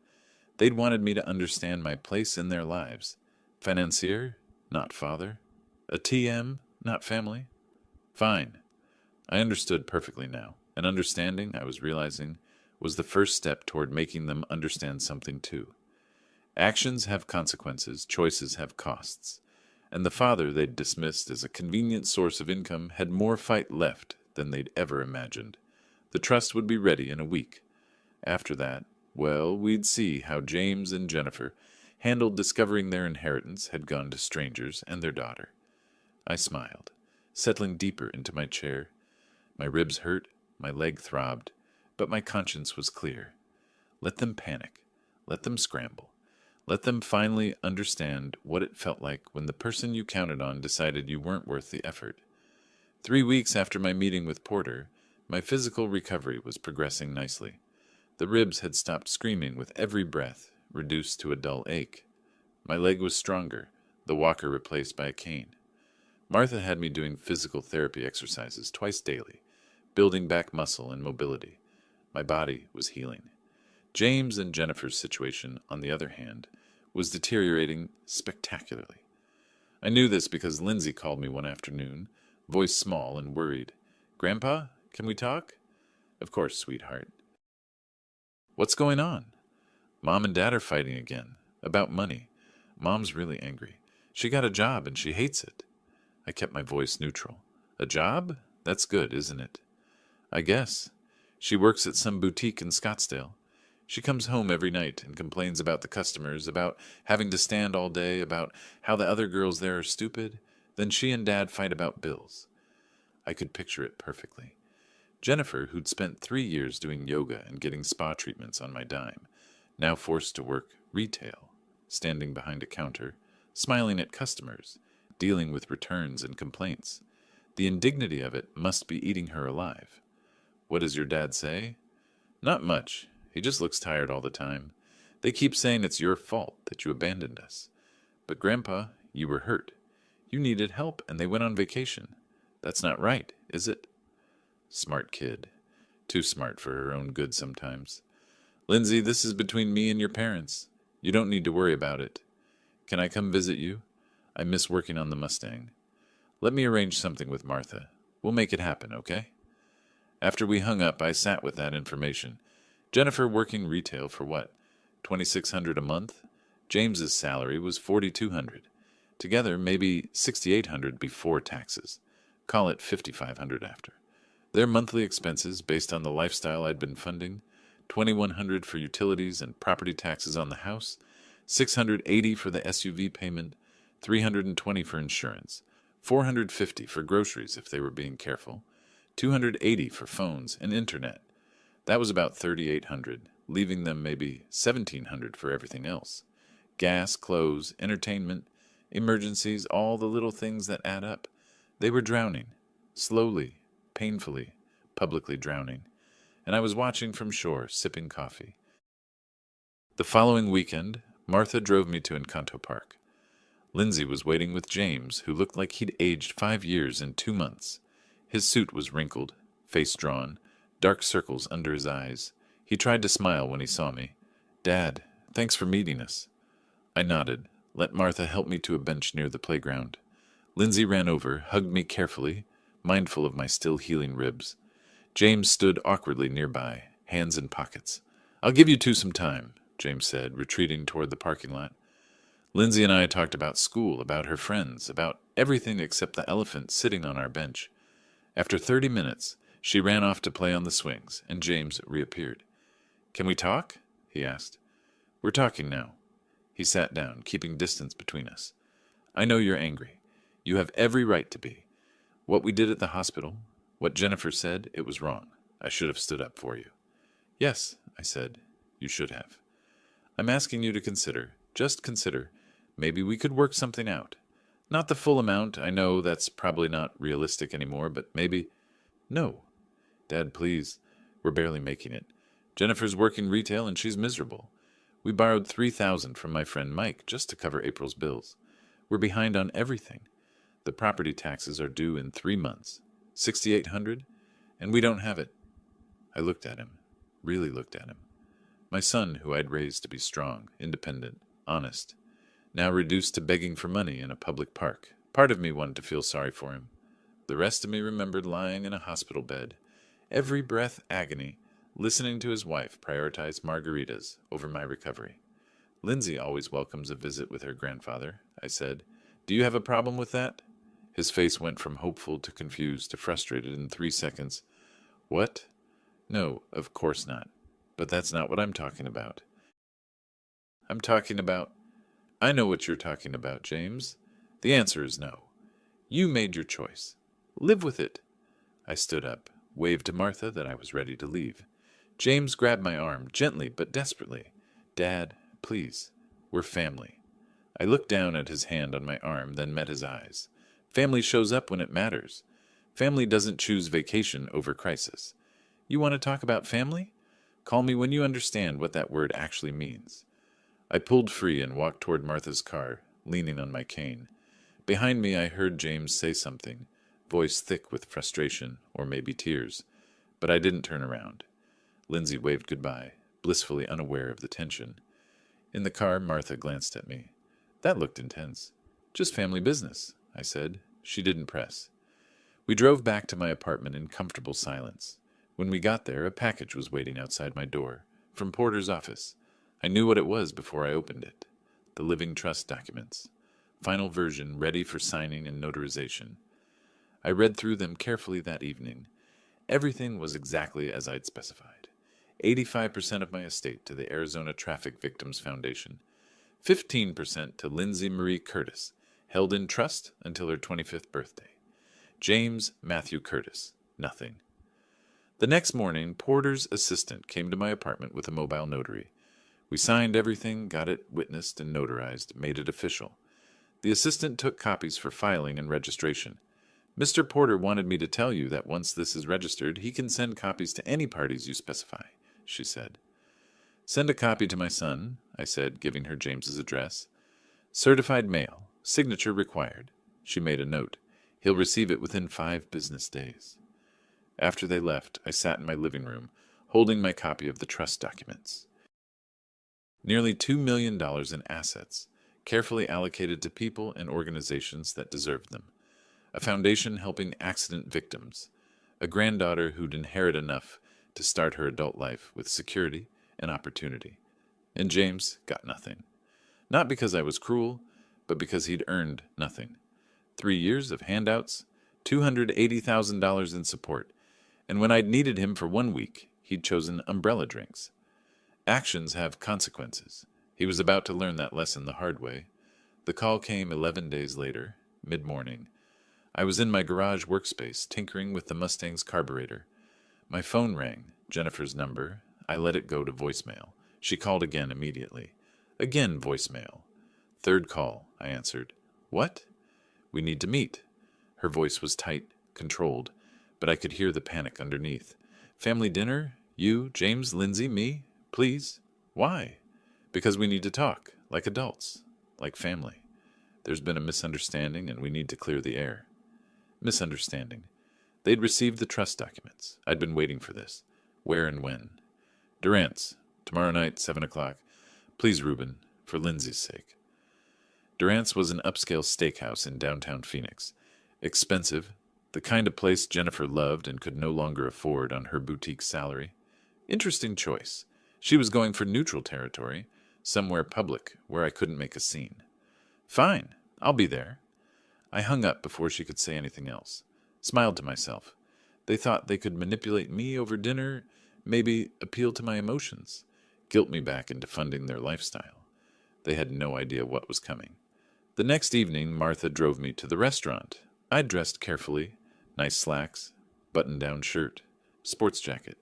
They'd wanted me to understand my place in their lives. Financier, not father. A TM, not family. Fine. I understood perfectly now, and understanding, I was realizing, was the first step toward making them understand something too. Actions have consequences, choices have costs. And the father they'd dismissed as a convenient source of income had more fight left than they'd ever imagined. The trust would be ready in a week. After that, well, we'd see how James and Jennifer handled discovering their inheritance had gone to strangers and their daughter. I smiled, settling deeper into my chair. My ribs hurt, my leg throbbed, but my conscience was clear. Let them panic. Let them scramble. Let them finally understand what it felt like when the person you counted on decided you weren't worth the effort. 3 weeks after my meeting with Porter, my physical recovery was progressing nicely. The ribs had stopped screaming with every breath, reduced to a dull ache. My leg was stronger, the walker replaced by a cane. Martha had me doing physical therapy exercises twice daily, building back muscle and mobility. My body was healing. James and Jennifer's situation, on the other hand, was deteriorating spectacularly. I knew this because Lindsay called me one afternoon, voice small and worried. "Grandpa, can we talk?" "Of course, sweetheart." "What's going on?" "Mom and Dad are fighting again. About money. Mom's really angry. She got a job and she hates it." I kept my voice neutral. "A job? That's good, isn't it? I guess. She works at some boutique in Scottsdale. She comes home every night and complains about the customers, about having to stand all day, about how the other girls there are stupid. Then she and Dad fight about bills. I could picture it perfectly. Jennifer, who'd spent 3 years doing yoga and getting spa treatments on my dime, now forced to work retail, standing behind a counter, smiling at customers, dealing with returns and complaints. The indignity of it must be eating her alive. What does your dad say? Not much. He just looks tired all the time. They keep saying it's your fault that you abandoned us. But Grandpa, you were hurt. You needed help and they went on vacation. That's not right, is it? Smart kid. Too smart for her own good sometimes. Lindsay, this is between me and your parents. You don't need to worry about it. Can I come visit you? I miss working on the Mustang. Let me arrange something with Martha. We'll make it happen, okay? After we hung up, I sat with that information. Jennifer working retail for what? $2,600 a month? James's salary was $4,200. Together, maybe $6,800 before taxes. Call it $5,500 after. Their monthly expenses, based on the lifestyle I'd been funding, $2,100 for utilities and property taxes on the house, $680 for the SUV payment, $320 for insurance, $450 for groceries if they were being careful, $280 for phones and internet. That was about $3,800, leaving them maybe $1,700 for everything else. Gas, clothes, entertainment, emergencies, all the little things that add up. They were drowning, slowly, painfully, publicly drowning, and I was watching from shore, sipping coffee. The following weekend, Martha drove me to Encanto Park. Lindsay was waiting with James, who looked like he'd aged 5 years in 2 months. His suit was wrinkled, face drawn, dark circles under his eyes. He tried to smile when he saw me. Dad, thanks for meeting us. I nodded, let Martha help me to a bench near the playground. Lindsay ran over, hugged me carefully, mindful of my still healing ribs. James stood awkwardly nearby, hands in pockets. I'll give you two some time, James said, retreating toward the parking lot. Lindsay and I talked about school, about her friends, about everything except the elephant sitting on our bench. After 30 minutes, she ran off to play on the swings, and James reappeared. Can we talk? He asked. We're talking now. He sat down, keeping distance between us. I know you're angry. You have every right to be. What we did at the hospital, what Jennifer said, it was wrong. I should have stood up for you. Yes, I said, you should have. I'm asking you to consider, just consider, maybe we could work something out. Not the full amount, I know that's probably not realistic anymore, but maybe... No. Dad, please. We're barely making it. Jennifer's working retail and she's miserable. We borrowed $3,000 from my friend Mike just to cover April's bills. We're behind on everything. The property taxes are due in 3 months. $6,800, and we don't have it. I looked at him, really looked at him. My son, who I'd raised to be strong, independent, honest, now reduced to begging for money in a public park. Part of me wanted to feel sorry for him. The rest of me remembered lying in a hospital bed, every breath agony, listening to his wife prioritize margaritas over my recovery. Lindsay always welcomes a visit with her grandfather, I said. Do you have a problem with that? His face went from hopeful to confused to frustrated in 3 seconds. What? No, of course not. But that's not what I'm talking about. I'm talking about... I know what you're talking about, James. The answer is no. You made your choice. Live with it. I stood up, waved to Martha that I was ready to leave. James grabbed my arm, gently but desperately. Dad, please. We're family. I looked down at his hand on my arm, then met his eyes. Family shows up when it matters. Family doesn't choose vacation over crisis. You want to talk about family? Call me when you understand what that word actually means. I pulled free and walked toward Martha's car, leaning on my cane. Behind me I heard James say something, voice thick with frustration, or maybe tears. But I didn't turn around. Lindsay waved goodbye, blissfully unaware of the tension. In the car, Martha glanced at me. That looked intense. Just family business, I said. She didn't press. We drove back to my apartment in comfortable silence. When we got there, a package was waiting outside my door, from Porter's office. I knew what it was before I opened it. The living trust documents. Final version ready for signing and notarization. I read through them carefully that evening. Everything was exactly as I'd specified. 85% of my estate to the Arizona Traffic Victims Foundation, 15% to Lindsay Marie Curtis, held in trust until her 25th birthday. James Matthew Curtis, nothing. The next morning, Porter's assistant came to my apartment with a mobile notary. We signed everything, got it witnessed and notarized, made it official. The assistant took copies for filing and registration. Mr. Porter wanted me to tell you that once this is registered, he can send copies to any parties you specify, she said. Send a copy to my son, I said, giving her James's address. Certified mail, signature required. She made a note. He'll receive it within 5 business days. After they left, I sat in my living room, holding my copy of the trust documents. Nearly $2 million in assets, carefully allocated to people and organizations that deserved them. A foundation helping accident victims. A granddaughter who'd inherit enough to start her adult life with security and opportunity. And James got nothing. Not because I was cruel, but because he'd earned nothing. 3 years of handouts, $280,000 in support, and when I'd needed him for 1 week, he'd chosen umbrella drinks. Actions have consequences. He was about to learn that lesson the hard way. The call came 11 days later, mid-morning. I was in my garage workspace, tinkering with the Mustang's carburetor. My phone rang, Jennifer's number. I let it go to voicemail. She called again immediately. Again voicemail. Third call, I answered. What? We need to meet. Her voice was tight, controlled, but I could hear the panic underneath. Family dinner? You, James, Lindsay, me? Please? Why? Because we need to talk, like adults, like family. There's been a misunderstanding and we need to clear the air. Misunderstanding. They'd received the trust documents. I'd been waiting for this. Where and when? Durant's. Tomorrow night, 7 o'clock. Please, Reuben, for Lindsay's sake. Durant's was an upscale steakhouse in downtown Phoenix. Expensive, the kind of place Jennifer loved and could no longer afford on her boutique salary. Interesting choice. She was going for neutral territory, somewhere public where I couldn't make a scene. Fine, I'll be there. I hung up before she could say anything else. Smiled to myself. They thought they could manipulate me over dinner, maybe appeal to my emotions, guilt me back into funding their lifestyle. They had no idea what was coming. The next evening, Martha drove me to the restaurant. I dressed carefully, nice slacks, button-down shirt, sports jacket,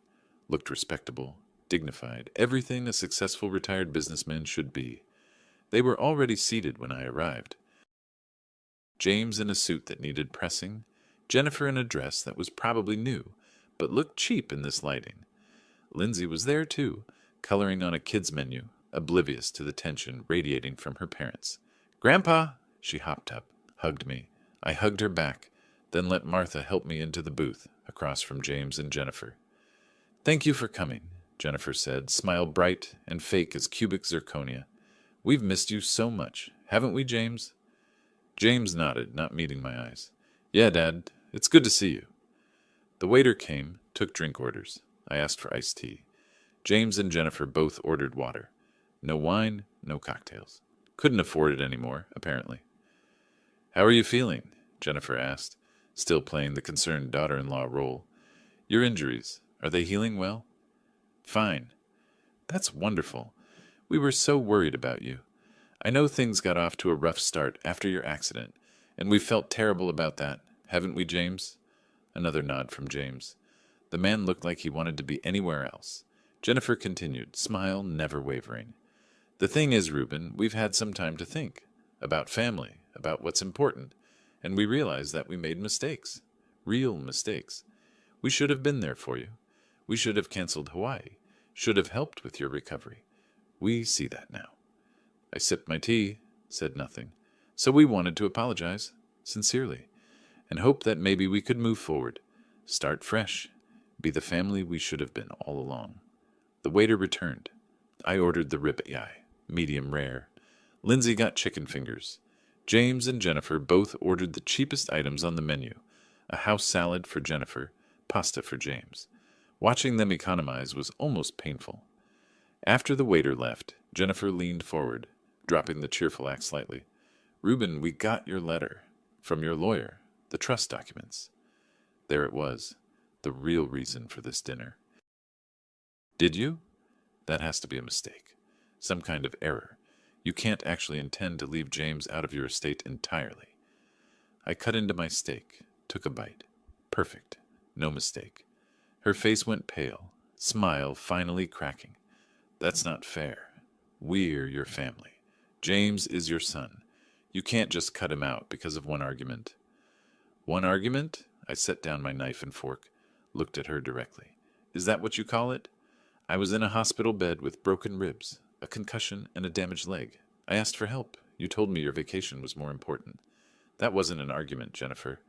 looked respectable, dignified, everything a successful retired businessman should be. They were already seated when I arrived. James in a suit that needed pressing, Jennifer in a dress that was probably new, but looked cheap in this lighting. Lindsay was there too, coloring on a kid's menu, oblivious to the tension radiating from her parents. "Grandpa!" She hopped up, hugged me. I hugged her back, then let Martha help me into the booth, across from James and Jennifer. "Thank you for coming," Jennifer said, smile bright and fake as cubic zirconia. "We've missed you so much, haven't we, James?" James nodded, not meeting my eyes. "Yeah, Dad, it's good to see you." The waiter came, took drink orders. I asked for iced tea. James and Jennifer both ordered water. No wine, no cocktails. Couldn't afford it anymore, apparently. "How are you feeling?" Jennifer asked, still playing the concerned daughter-in-law role. "Your injuries, are they healing well?" "Fine." "That's wonderful. We were so worried about you. I know things got off to a rough start after your accident, and we felt terrible about that, haven't we, James?" Another nod from James. The man looked like he wanted to be anywhere else. Jennifer continued, smile never wavering. "The thing is, Reuben, we've had some time to think. About family, about what's important, and we realized that we made mistakes. Real mistakes. We should have been there for you. We should have canceled Hawaii. Should have helped with your recovery. We see that now." I sipped my tea, said nothing. "So we wanted to apologize, sincerely, and hope that maybe we could move forward, start fresh, be the family we should have been all along." The waiter returned. I ordered the ribeye, medium rare. Lindsay got chicken fingers. James and Jennifer both ordered the cheapest items on the menu, a house salad for Jennifer, pasta for James. Watching them economize was almost painful. After the waiter left, Jennifer leaned forward, dropping the cheerful act slightly. "Reuben, we got your letter. From your lawyer. The trust documents. There it was, the real reason for this dinner. Did you? That has to be a mistake. Some kind of error. You can't actually intend to leave James out of your estate entirely. I cut into my steak, took a bite. Perfect. No mistake. Her face went pale, smile finally cracking. That's not fair. We're your family. James is your son. You can't just cut him out because of one argument. One argument? I set down my knife and fork, looked at her directly. Is that what you call it? I was in a hospital bed with broken ribs, a concussion, and a damaged leg. I asked for help. You told me your vacation was more important. That wasn't an argument, Jennifer.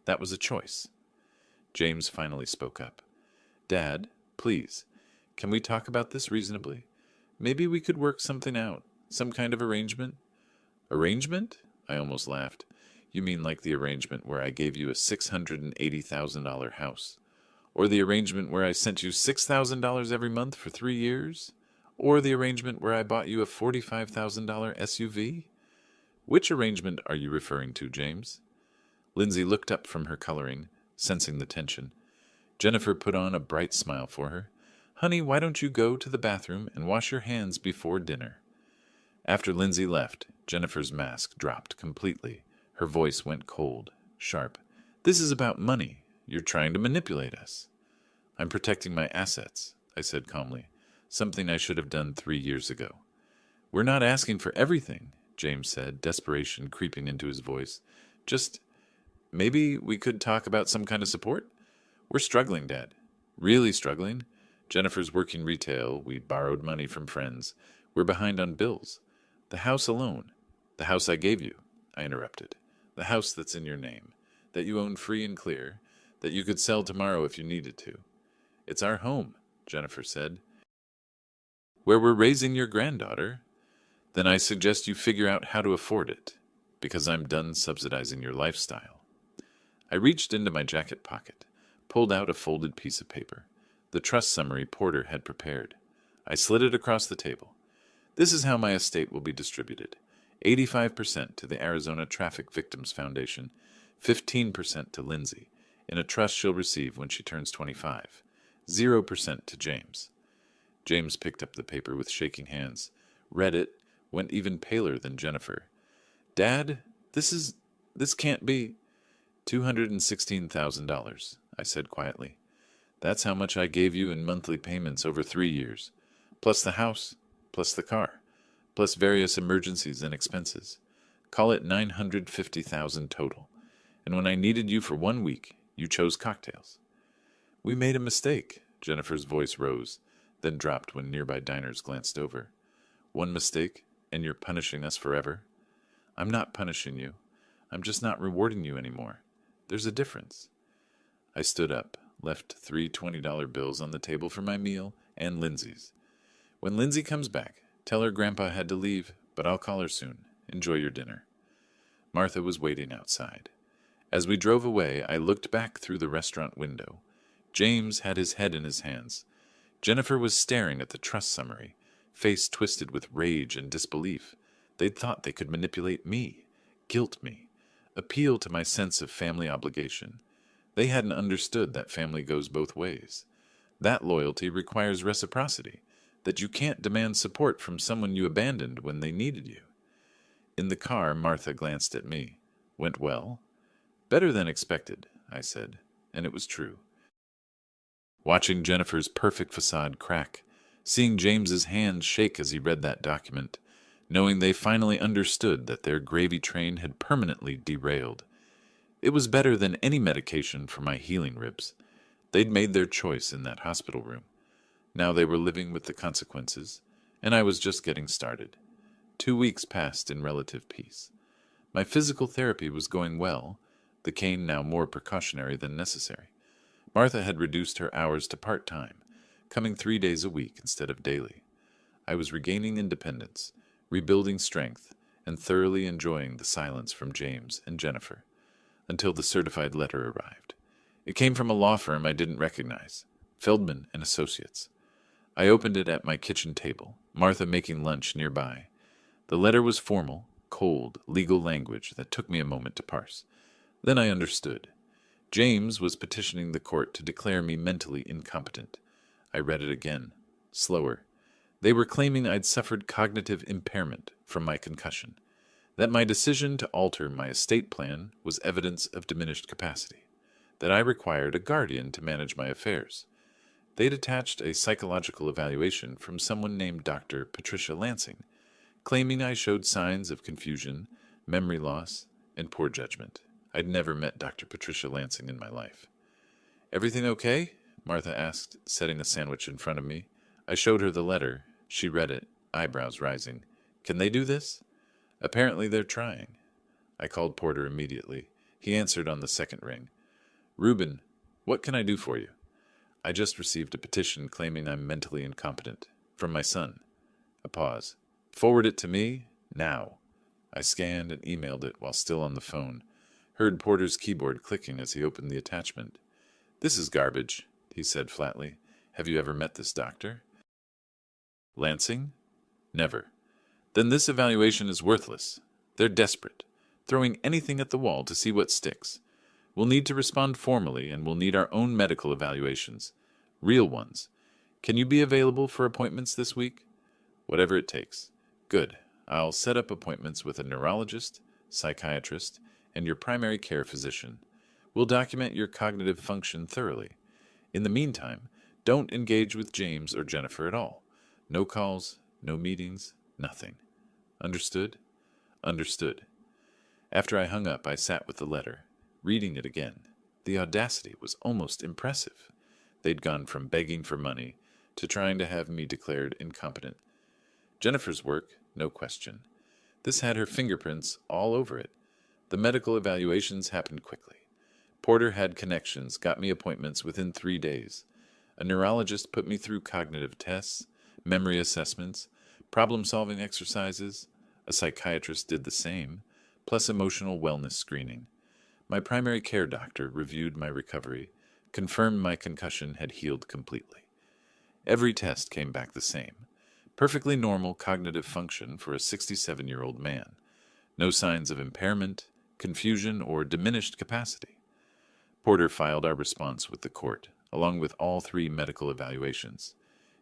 That was a choice. James finally spoke up. Dad, please, can we talk about this reasonably? Maybe we could work something out, some kind of arrangement. Arrangement? I almost laughed. You mean like the arrangement where I gave you a $680,000 house? Or the arrangement where I sent you $6,000 every month for 3 years? Or the arrangement where I bought you a $45,000 SUV? Which arrangement are you referring to, James? Lindsay looked up from her coloring, sensing the tension. Jennifer put on a bright smile for her. Honey, why don't you go to the bathroom and wash your hands before dinner? After Lindsay left, Jennifer's mask dropped completely. Her voice went cold, sharp. This is about money. You're trying to manipulate us. I'm protecting my assets, I said calmly, something I should have done 3 years ago. We're not asking for everything, James said, desperation creeping into his voice. Just, maybe we could talk about some kind of support? We're struggling, Dad. Really struggling. Jennifer's working retail. We borrowed money from friends. We're behind on bills. The house alone. The house I gave you, I interrupted. The house that's in your name, that you own free and clear, that you could sell tomorrow if you needed to. It's our home, Jennifer said. Where we're raising your granddaughter. Then I suggest you figure out how to afford it, because I'm done subsidizing your lifestyle. I reached into my jacket pocket, pulled out a folded piece of paper, the trust summary Porter had prepared. I slid it across the table. This is how my estate will be distributed. 85% to the Arizona Traffic Victims Foundation, 15% to Lindsay, in a trust she'll receive when she turns 25, 0% to James. James picked up the paper with shaking hands, read it, went even paler than Jennifer. Dad, this can't be. $216,000, I said quietly. That's how much I gave you in monthly payments over 3 years, plus the house, plus the car, plus various emergencies and expenses. Call it $950,000 total. And when I needed you for 1 week, you chose cocktails. We made a mistake, Jennifer's voice rose, then dropped when nearby diners glanced over. One mistake, and you're punishing us forever? I'm not punishing you. I'm just not rewarding you anymore. There's a difference. I stood up, left 3 $20 bills on the table for my meal and Lindsay's. When Lindsay comes back, tell her Grandpa had to leave, but I'll call her soon. Enjoy your dinner. Martha was waiting outside. As we drove away, I looked back through the restaurant window. James had his head in his hands. Jennifer was staring at the trust summary, face twisted with rage and disbelief. They'd thought they could manipulate me, guilt me, appeal to my sense of family obligation. They hadn't understood that family goes both ways. That loyalty requires reciprocity, that you can't demand support from someone you abandoned when they needed you. In the car, Martha glanced at me. Went well? Better than expected, I said, and it was true. Watching Jennifer's perfect facade crack, seeing James's hands shake as he read that document, knowing they finally understood that their gravy train had permanently derailed. It was better than any medication for my healing ribs. They'd made their choice in that hospital room. Now they were living with the consequences, and I was just getting started. 2 weeks passed in relative peace. My physical therapy was going well, the cane now more precautionary than necessary. Martha had reduced her hours to part-time, coming 3 days a week instead of daily. I was regaining independence, rebuilding strength, and thoroughly enjoying the silence from James and Jennifer, until the certified letter arrived. It came from a law firm I didn't recognize, Feldman and Associates. I opened it at my kitchen table, Martha making lunch nearby. The letter was formal, cold, legal language that took me a moment to parse. Then I understood. James was petitioning the court to declare me mentally incompetent. I read it again, slower. They were claiming I'd suffered cognitive impairment from my concussion, that my decision to alter my estate plan was evidence of diminished capacity, that I required a guardian to manage my affairs. They'd attached a psychological evaluation from someone named Dr. Patricia Lansing, claiming I showed signs of confusion, memory loss, and poor judgment. I'd never met Dr. Patricia Lansing in my life. "Everything okay?" Martha asked, setting a sandwich in front of me. I showed her the letter. She read it, eyebrows rising. "Can they do this?" "Apparently they're trying." I called Porter immediately. He answered on the second ring. "Reuben, what can I do for you?" "I just received a petition claiming I'm mentally incompetent. From my son." A pause. "Forward it to me, now." I scanned and emailed it while still on the phone. Heard Porter's keyboard clicking as he opened the attachment. "This is garbage," he said flatly. "Have you ever met this doctor?" "Lansing?" "Never." "Then this evaluation is worthless. They're desperate, throwing anything at the wall to see what sticks. We'll need to respond formally, and we'll need our own medical evaluations. Real ones. Can you be available for appointments this week?" "Whatever it takes." "Good. I'll set up appointments with a neurologist, psychiatrist, and your primary care physician. We'll document your cognitive function thoroughly. In the meantime, don't engage with James or Jennifer at all. No calls, no meetings, nothing. Understood?" "Understood." After I hung up, I sat with the letter, reading it again. The audacity was almost impressive. They'd gone from begging for money to trying to have me declared incompetent. Jennifer's work, no question. This had her fingerprints all over it. The medical evaluations happened quickly. Porter had connections, got me appointments within 3 days. A neurologist put me through cognitive tests, memory assessments, problem-solving exercises. A psychiatrist did the same, plus emotional wellness screening. My primary care doctor reviewed my recovery, confirmed my concussion had healed completely. Every test came back the same. Perfectly normal cognitive function for a 67-year-old man. No signs of impairment, confusion, or diminished capacity. Porter filed our response with the court, along with all 3 medical evaluations.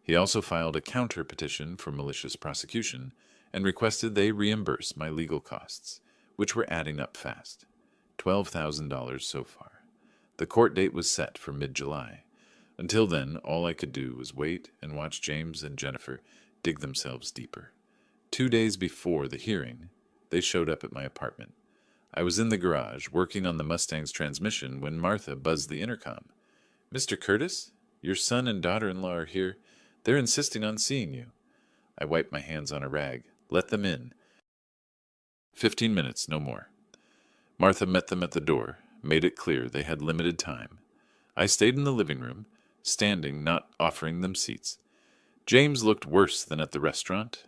He also filed a counter-petition for malicious prosecution and requested they reimburse my legal costs, which were adding up fast. $12,000 so far. The court date was set for mid-July. Until then, all I could do was wait and watch James and Jennifer dig themselves deeper. 2 days before the hearing, they showed up at my apartment. I was in the garage, working on the Mustang's transmission, when Martha buzzed the intercom. "Mr. Curtis, your son and daughter-in-law are here. They're insisting on seeing you." I wiped my hands on a rag. "Let them in." 15 minutes, no more. Martha met them at the door, made it clear they had limited time. I stayed in the living room, standing, not offering them seats. James looked worse than at the restaurant.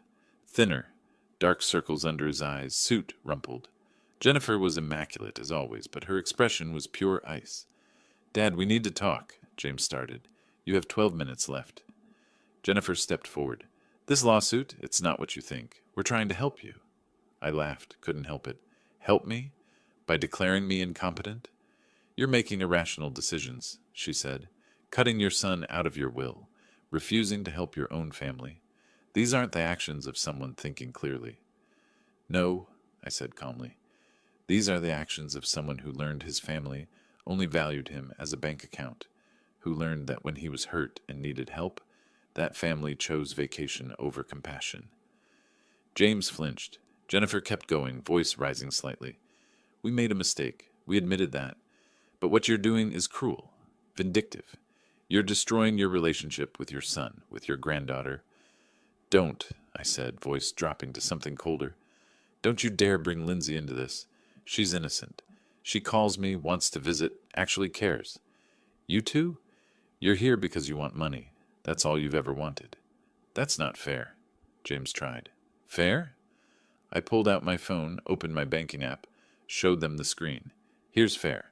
Thinner, dark circles under his eyes, suit rumpled. Jennifer was immaculate, as always, but her expression was pure ice. "Dad, we need to talk," James started. "You have 12 minutes left." Jennifer stepped forward. "This lawsuit, it's not what you think. We're trying to help you." I laughed, couldn't help it. "Help me? By declaring me incompetent?" "You're making irrational decisions," she said. "Cutting your son out of your will, refusing to help your own family. These aren't the actions of someone thinking clearly." "No," I said calmly. "These are the actions of someone who learned his family only valued him as a bank account, who learned that when he was hurt and needed help, that family chose vacation over compassion." James flinched. Jennifer kept going, voice rising slightly. "We made a mistake. We admitted that. But what you're doing is cruel, vindictive. You're destroying your relationship with your son, with your granddaughter." "Don't," I said, voice dropping to something colder. "Don't you dare bring Lindsay into this. She's innocent. She calls me, wants to visit, actually cares. You two? You're here because you want money. That's all you've ever wanted." "That's not fair," James tried. "Fair?" I pulled out my phone, opened my banking app, showed them the screen. "Here's fair.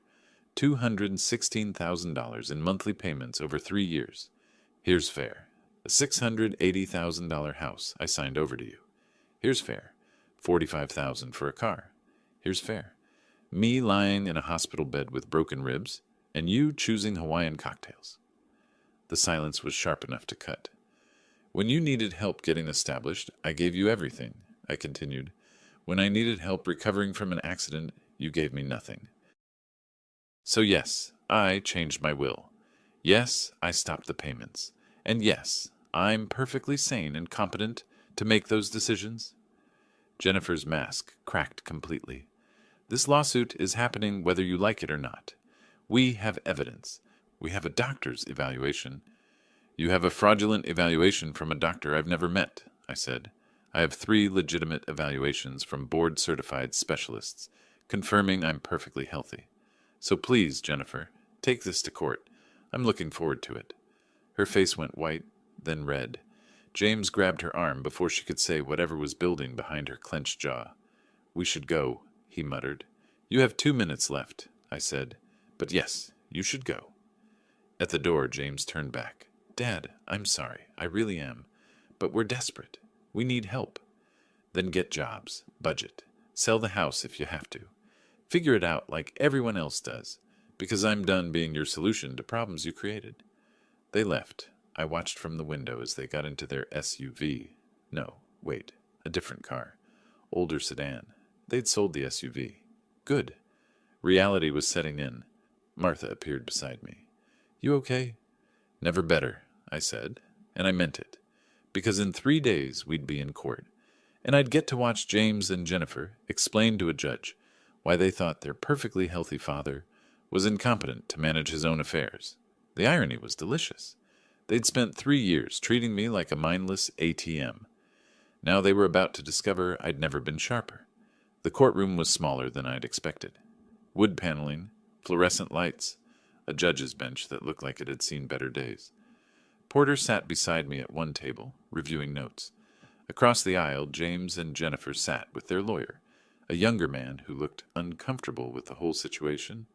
$216,000 in monthly payments over 3 years. Here's fair. A $680,000 house I signed over to you. Here's fair. $45,000 for a car. Here's fair. Me lying in a hospital bed with broken ribs, and you choosing Hawaiian cocktails. The silence was sharp enough to cut. When you needed help getting established, I gave you everything, I continued. When I needed help recovering from an accident, you gave me nothing. So yes, I changed my will. Yes, I stopped the payments. And yes, I'm perfectly sane and competent to make those decisions. Jennifer's mask cracked completely. This lawsuit is happening whether you like it or not. We have evidence. We have a doctor's evaluation. You have a fraudulent evaluation from a doctor I've never met, I said. I have 3 legitimate evaluations from board-certified specialists, confirming I'm perfectly healthy. So please, Jennifer, take this to court. I'm looking forward to it. Her face went white, then red. James grabbed her arm before she could say whatever was building behind her clenched jaw. We should go, he muttered. You have 2 minutes left, I said. But yes, you should go. At the door, James turned back. Dad, I'm sorry. I really am. But we're desperate. We need help. Then get jobs, budget, sell the house if you have to. Figure it out like everyone else does, because I'm done being your solution to problems you created. They left. I watched from the window as they got into their SUV. No, wait, a different car. Older sedan. They'd sold the SUV. Good. Reality was setting in. Martha appeared beside me. You okay? Never better, I said, and I meant it, because in 3 days we'd be in court, and I'd get to watch James and Jennifer explain to a judge why they thought their perfectly healthy father was incompetent to manage his own affairs. The irony was delicious. They'd spent 3 years treating me like a mindless ATM. Now they were about to discover I'd never been sharper. The courtroom was smaller than I'd expected. Wood paneling, fluorescent lights, a judge's bench that looked like it had seen better days. Porter sat beside me at one table, reviewing notes. Across the aisle, James and Jennifer sat with their lawyer, a younger man who looked uncomfortable with the whole situation.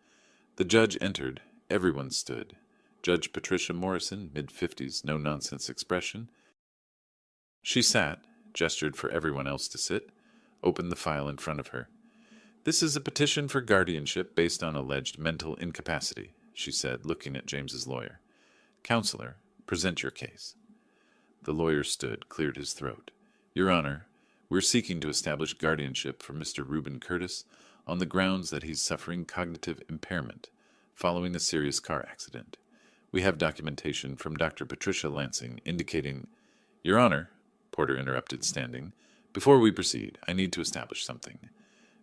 The judge entered. Everyone stood. Judge Patricia Morrison, mid-50s, no-nonsense expression. She sat, gestured for everyone else to sit, opened the file in front of her. This is a petition for guardianship based on alleged mental incapacity, she said, looking at James's lawyer. Counselor, present your case. The lawyer stood, cleared his throat. Your Honor, we're seeking to establish guardianship for Mr. Reuben Curtis on the grounds that he's suffering cognitive impairment following a serious car accident. We have documentation from Dr. Patricia Lansing indicating... Your Honor, Porter interrupted, standing, before we proceed, I need to establish something.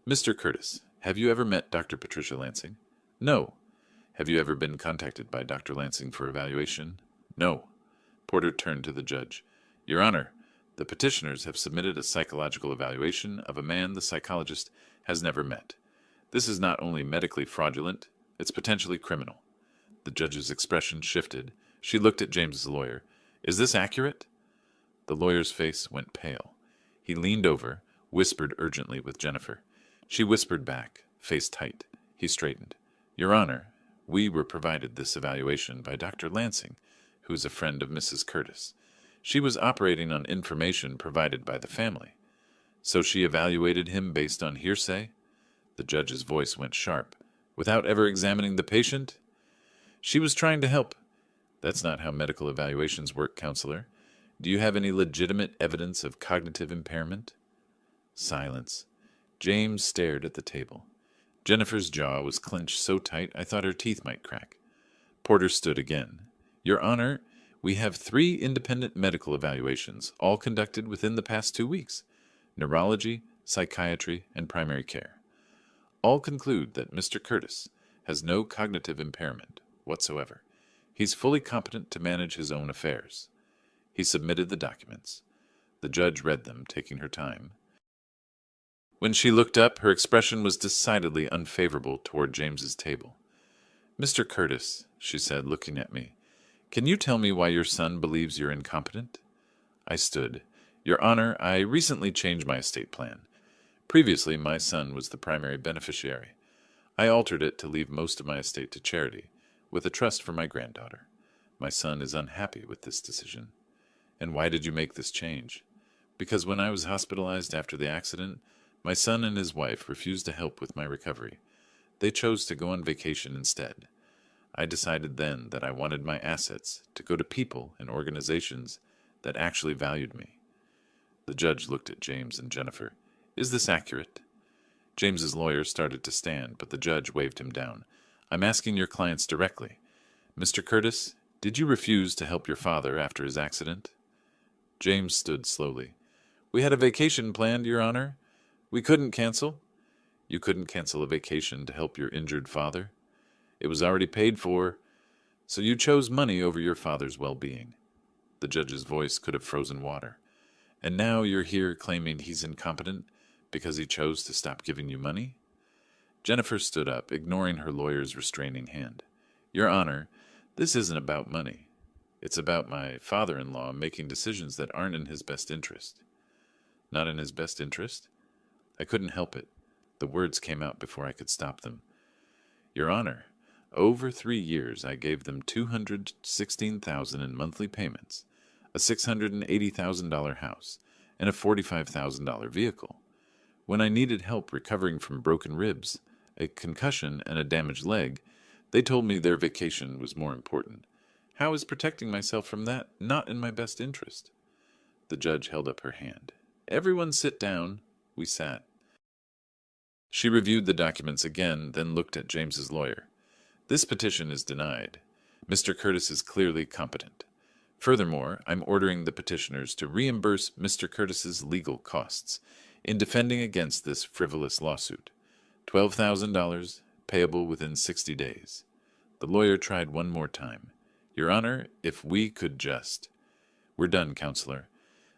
Mr. Curtis, have you ever met Dr. Patricia Lansing? No. Have you ever been contacted by Dr. Lansing for evaluation? No. Porter turned to the judge. Your Honor, the petitioners have submitted a psychological evaluation of a man the psychologist has never met. This is not only medically fraudulent, it's potentially criminal. The judge's expression shifted. She looked at James's lawyer. Is this accurate? The lawyer's face went pale. He leaned over, whispered urgently with Jennifer. She whispered back, face tight. He straightened. Your Honor, we were provided this evaluation by Dr. Lansing, who is a friend of Mrs. Curtis. She was operating on information provided by the family. So she evaluated him based on hearsay? The judge's voice went sharp. Without ever examining the patient? She was trying to help. That's not how medical evaluations work, Counselor. Do you have any legitimate evidence of cognitive impairment? Silence. James stared at the table. Jennifer's jaw was clenched so tight I thought her teeth might crack. Porter stood again. Your Honor, we have 3 independent medical evaluations, all conducted within the past 2 weeks. Neurology, psychiatry, and primary care. All conclude that Mr. Curtis has no cognitive impairment whatsoever. He's fully competent to manage his own affairs. He submitted the documents. The judge read them, taking her time. When she looked up, her expression was decidedly unfavorable toward James's table. Mr. Curtis, she said, looking at me, can you tell me why your son believes you're incompetent? I stood. Your Honor, I recently changed my estate plan. Previously, my son was the primary beneficiary. I altered it to leave most of my estate to charity, with a trust for my granddaughter. My son is unhappy with this decision. And why did you make this change? Because when I was hospitalized after the accident, my son and his wife refused to help with my recovery. They chose to go on vacation instead. I decided then that I wanted my assets to go to people and organizations that actually valued me. The judge looked at James and Jennifer. Is this accurate? James's lawyer started to stand, but the judge waved him down. I'm asking your clients directly. Mr. Curtis, did you refuse to help your father after his accident? James stood slowly. We had a vacation planned, Your Honor. We couldn't cancel. You couldn't cancel a vacation to help your injured father? It was already paid for, so you chose money over your father's well-being. The judge's voice could have frozen water. And now you're here claiming he's incompetent because he chose to stop giving you money? Jennifer stood up, ignoring her lawyer's restraining hand. Your Honor, this isn't about money. It's about my father-in-law making decisions that aren't in his best interest. Not in his best interest? I couldn't help it. The words came out before I could stop them. Your Honor, over 3 years I gave them $216,000 in monthly payments, a $680,000 house, and a $45,000 vehicle. When I needed help recovering from broken ribs, a concussion, and a damaged leg, they told me their vacation was more important. How is protecting myself from that not in my best interest? The judge held up her hand. Everyone sit down. We sat. She reviewed the documents again, then looked at James's lawyer. This petition is denied. Mr. Curtis is clearly competent. Furthermore, I'm ordering the petitioners to reimburse Mr. Curtis's legal costs in defending against this frivolous lawsuit. $12,000, payable within 60 days. The lawyer tried one more time. Your Honor, if we could just... We're done, Counselor.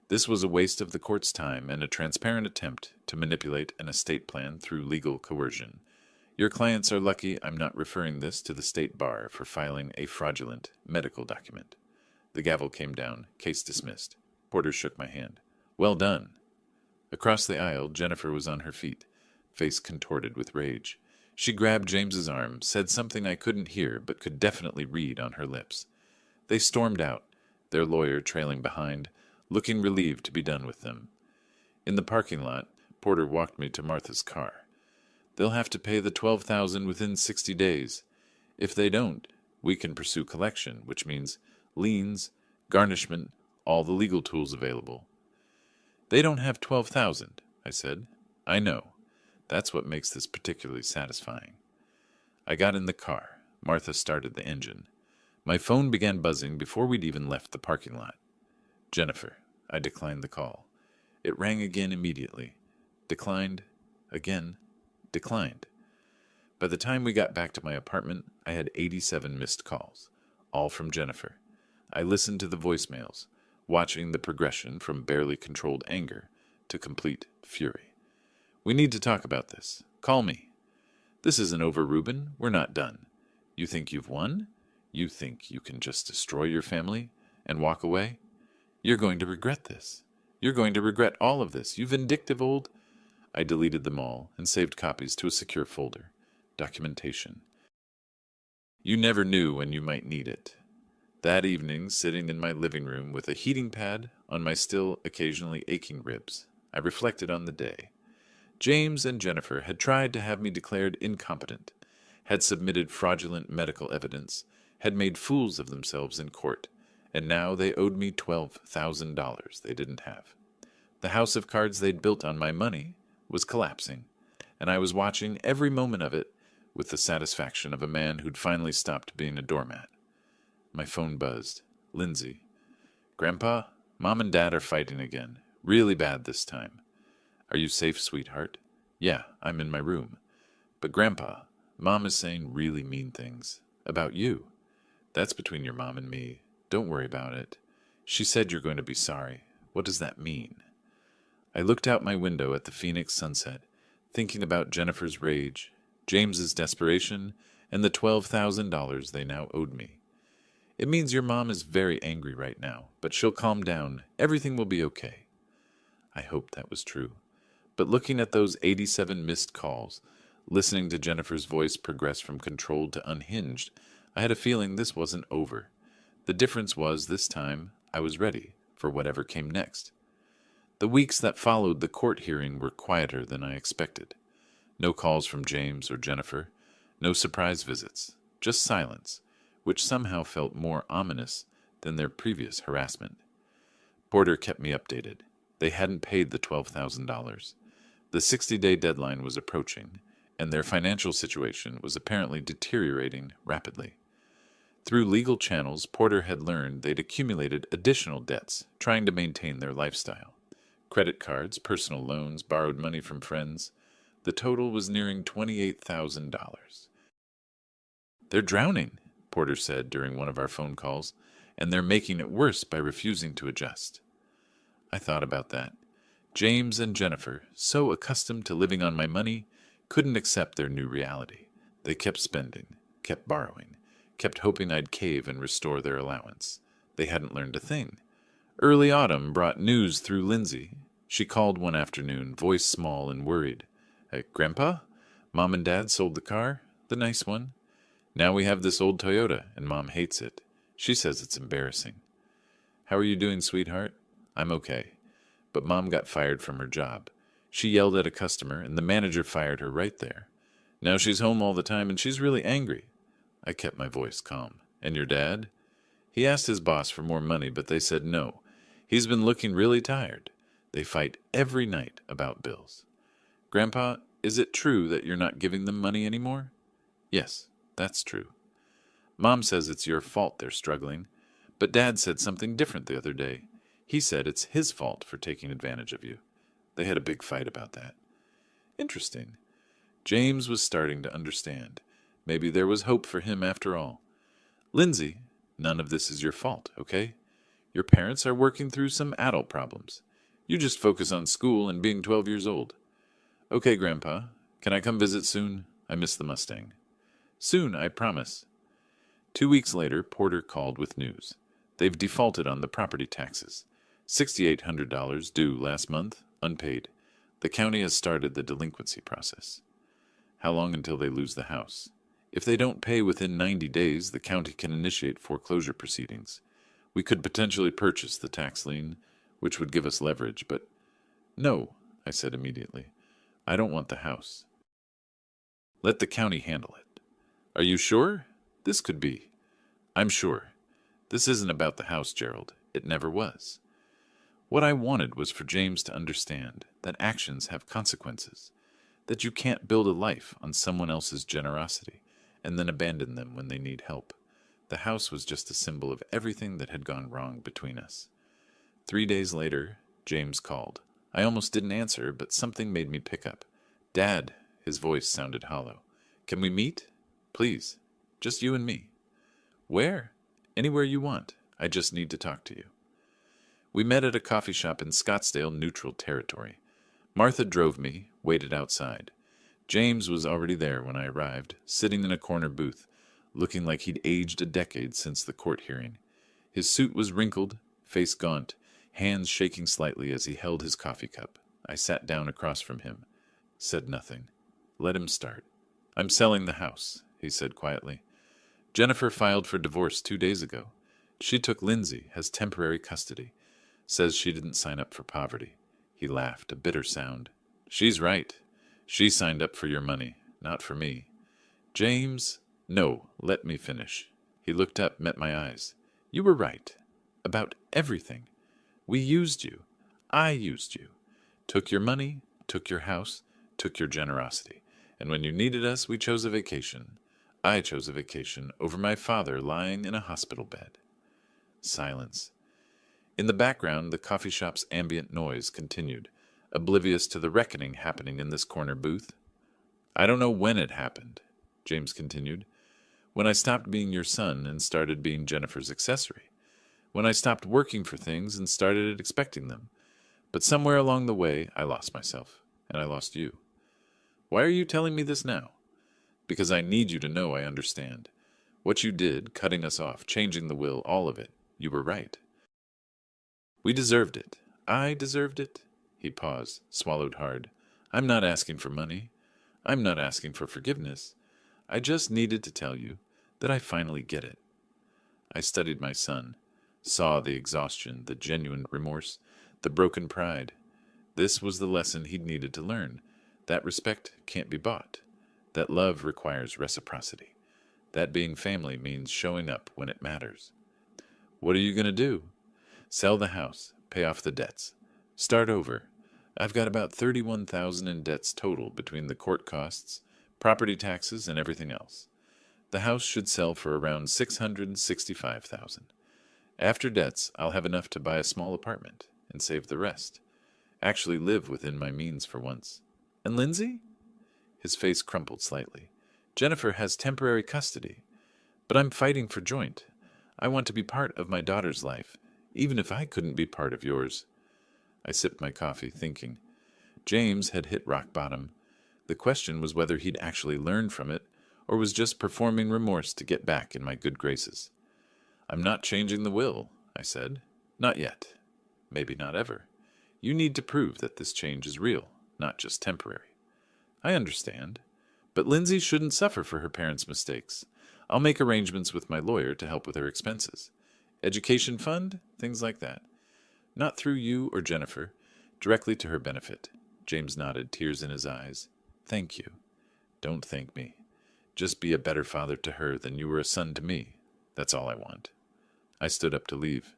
This was a waste of the court's time and a transparent attempt to manipulate an estate plan through legal coercion. Your clients are lucky I'm not referring this to the state bar for filing a fraudulent medical document. The gavel came down. Case dismissed. Porter shook my hand. Well done. Across the aisle, Jennifer was on her feet, face contorted with rage. She grabbed James's arm, said something I couldn't hear but could definitely read on her lips. They stormed out, their lawyer trailing behind, looking relieved to be done with them. In the parking lot, Porter walked me to Martha's car. They'll have to pay the $12,000 within 60 days. If they don't, we can pursue collection, which means liens, garnishment, all the legal tools available. They don't have $12,000, I said. I know. That's what makes this particularly satisfying. I got in the car. Martha started the engine. My phone began buzzing before we'd even left the parking lot. Jennifer. I declined the call. It rang again immediately. Declined. Again. Declined. By the time we got back to my apartment, I had 87 missed calls, all from Jennifer. I listened to the voicemails, watching the progression from barely controlled anger to complete fury. We need to talk about this. Call me. This isn't over, Reuben. We're not done. You think you've won? You think you can just destroy your family and walk away? You're going to regret this. You're going to regret all of this. You vindictive old... I deleted them all and saved copies to a secure folder. Documentation. You never knew when you might need it. That evening, sitting in my living room with a heating pad on my still occasionally aching ribs, I reflected on the day. James and Jennifer had tried to have me declared incompetent, had submitted fraudulent medical evidence, had made fools of themselves in court, and now they owed me $12,000 they didn't have. The house of cards they'd built on my money was collapsing, and I was watching every moment of it with the satisfaction of a man who'd finally stopped being a doormat. My phone buzzed. Lindsay. Grandpa, Mom and Dad are fighting again. Really bad this time. Are you safe, sweetheart? Yeah, I'm in my room. But Grandpa, Mom is saying really mean things. About you. That's between your mom and me. Don't worry about it. She said you're going to be sorry. What does that mean? I looked out my window at the Phoenix sunset, thinking about Jennifer's rage, James's desperation, and the $12,000 they now owed me. It means your mom is very angry right now, but she'll calm down. Everything will be okay. I hoped that was true. But looking at those 87 missed calls, listening to Jennifer's voice progress from controlled to unhinged, I had a feeling this wasn't over. The difference was, this time, I was ready for whatever came next. The weeks that followed the court hearing were quieter than I expected. No calls from James or Jennifer, No surprise visits, just silence, which somehow felt more ominous than their previous harassment. Porter kept me updated. They hadn't paid the $12,000. The 60-day deadline was approaching, and their financial situation was apparently deteriorating rapidly. Through legal channels, Porter had learned they'd accumulated additional debts, trying to maintain their lifestyle. Credit cards, personal loans, borrowed money from friends. The total was nearing $28,000. "They're drowning," Porter said during one of our phone calls, "and they're making it worse by refusing to adjust." I thought about that. James and Jennifer, so accustomed to living on my money, couldn't accept their new reality. They kept spending, kept borrowing, kept hoping I'd cave and restore their allowance. They hadn't learned a thing. Early autumn brought news through Lindsay. She called one afternoon, voice small and worried. "Grandpa? Mom and Dad sold the car? The nice one? Now we have this old Toyota, and Mom hates it. She says it's embarrassing." "How are you doing, sweetheart?" "I'm okay. But Mom got fired from her job. She yelled at a customer, and the manager fired her right there. Now she's home all the time, and she's really angry." I kept my voice calm. "And your dad?" "He asked his boss for more money, but they said no. He's been looking really tired. They fight every night about bills." "Grandpa, is it true that you're not giving them money anymore?" "Yes, that's true." "Mom says it's your fault they're struggling, but Dad said something different the other day. He said it's his fault for taking advantage of you. They had a big fight about that." Interesting. James was starting to understand. Maybe there was hope for him after all. "Lindsay, none of this is your fault, okay? Your parents are working through some adult problems. You just focus on school and being 12 years old." "Okay, Grandpa. Can I come visit soon? I miss the Mustang." "Soon, I promise." 2 weeks later, Porter called with news. They've defaulted on the property taxes. $6,800 due last month, unpaid. The county has started the delinquency process. How long until they lose the house? If they don't pay within 90 days, the county can initiate foreclosure proceedings. We could potentially purchase the tax lien, which would give us leverage, but no, I said immediately. I don't want the house. Let the county handle it. Are you sure? This could be. I'm sure. This isn't about the house, Gerald. It never was. What I wanted was for James to understand that actions have consequences, that you can't build a life on someone else's generosity and then abandon them when they need help. The house was just a symbol of everything that had gone wrong between us. 3 days later, James called. I almost didn't answer, but something made me pick up. "Dad," his voice sounded hollow. "Can we meet? Please. Just you and me." "Where?" "Anywhere you want. I just need to talk to you." We met at a coffee shop in Scottsdale, neutral territory. Martha drove me, waited outside. James was already there when I arrived, sitting in a corner booth, looking like he'd aged a decade since the court hearing. His suit was wrinkled, face gaunt, hands shaking slightly as he held his coffee cup. I sat down across from him, said nothing. Let him start. "I'm selling the house," he said quietly. "Jennifer filed for divorce 2 days ago. She took Lindsay, has temporary custody. Says she didn't sign up for poverty." He laughed, a bitter sound. "She's right. She signed up for your money, not for me." "James..." "No, let me finish." He looked up, met my eyes. "You were right. About everything. We used you. I used you. Took your money, took your house, took your generosity. And when you needed us, we chose a vacation. I chose a vacation over my father lying in a hospital bed." Silence. In the background, the coffee shop's ambient noise continued, oblivious to the reckoning happening in this corner booth. "I don't know when it happened," James continued. "When I stopped being your son and started being Jennifer's accessory. When I stopped working for things and started expecting them. But somewhere along the way, I lost myself, and I lost you. Why are you telling me this now? Because I need you to know I understand. What you did, cutting us off, changing the will, all of it, you were right. We deserved it. I deserved it." He paused, swallowed hard. "I'm not asking for money. I'm not asking for forgiveness. I just needed to tell you that I finally get it." I studied my son, saw the exhaustion, the genuine remorse, the broken pride. This was the lesson he'd needed to learn. That respect can't be bought. that love requires reciprocity. That being family means showing up when it matters. What are you going to do? Sell the house, pay off the debts, start over. I've got about 31,000 in debts total between the court costs, property taxes, and everything else. The house should sell for around 665,000. After debts, I'll have enough to buy a small apartment and save the rest. Actually live within my means for once. And Lindsay? His face crumpled slightly. Jennifer has temporary custody, but I'm fighting for joint. I want to be part of my daughter's life, even if I couldn't be part of yours. I sipped my coffee, thinking. James had hit rock bottom. The question was whether he'd actually learned from it, or was just performing remorse to get back in my good graces. I'm not changing the will, I said. Not yet. Maybe not ever. You need to prove that this change is real, not just temporary. I understand. But Lindsay shouldn't suffer for her parents' mistakes. I'll make arrangements with my lawyer to help with her expenses. Education fund, things like that. Not through you or Jennifer, directly to her benefit. James nodded, tears in his eyes. Thank you. Don't thank me. Just be a better father to her than you were a son to me. That's all I want. I stood up to leave.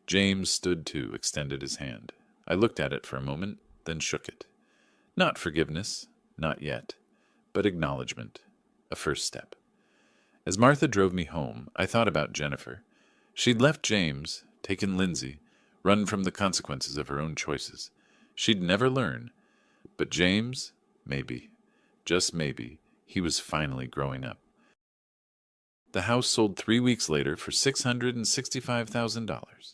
James stood too, extended his hand. I looked at it for a moment, then shook it. Not forgiveness, not yet, but acknowledgement, a first step. As Martha drove me home, I thought about Jennifer. She'd left James, taken Lindsay, run from the consequences of her own choices. She'd never learn. But James, maybe, just maybe, he was finally growing up. The house sold 3 weeks later for $665,000.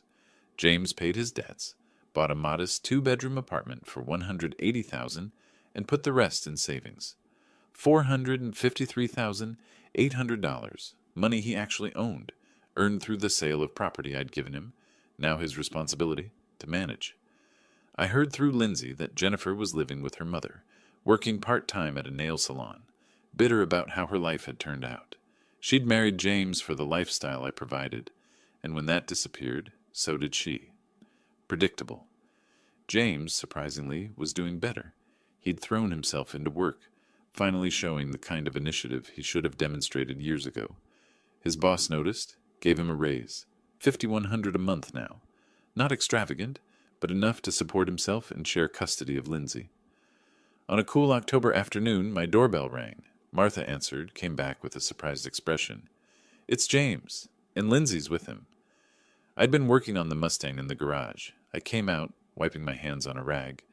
James paid his debts, bought a modest 2-bedroom apartment for $180,000, and put the rest in savings. $453,800, money he actually owned, earned through the sale of property I'd given him, now his responsibility to manage. I heard through Lindsay that Jennifer was living with her mother, working part-time at a nail salon, bitter about how her life had turned out. She'd married James for the lifestyle I provided, and when that disappeared, so did she. Predictable. James, surprisingly, was doing better. He'd thrown himself into work, finally showing the kind of initiative he should have demonstrated years ago. His boss noticed, gave him a raise, $5,100 a month now. Not extravagant, but enough to support himself and share custody of Lindsay. On a cool October afternoon, my doorbell rang. Martha answered, came back with a surprised expression. It's James, and Lindsay's with him. I'd been working on the Mustang in the garage. I came out, wiping my hands on a rag.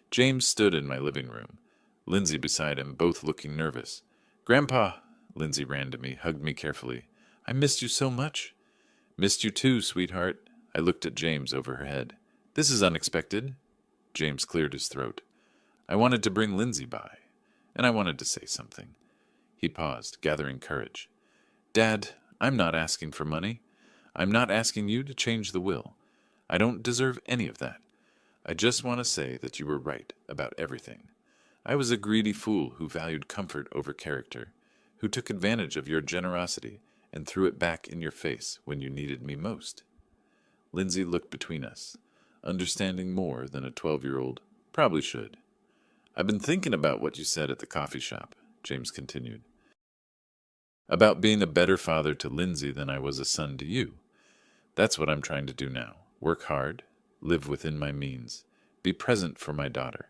James stood in my living room, Lindsay beside him, both looking nervous. Grandpa, Lindsay ran to me, hugged me carefully. I missed you so much. Missed you too, sweetheart. I looked at James over her head. This is unexpected. James cleared his throat. I wanted to bring Lindsay by, and I wanted to say something. He paused, gathering courage. Dad, I'm not asking for money. I'm not asking you to change the will. I don't deserve any of that. I just want to say that you were right about everything. I was a greedy fool who valued comfort over character, who took advantage of your generosity and threw it back in your face when you needed me most. Lindsay looked between us, understanding more than a 12-year-old probably should. I've been thinking about what you said at the coffee shop, James continued. About being a better father to Lindsay than I was a son to you. That's what I'm trying to do now. Work hard, live within my means, be present for my daughter.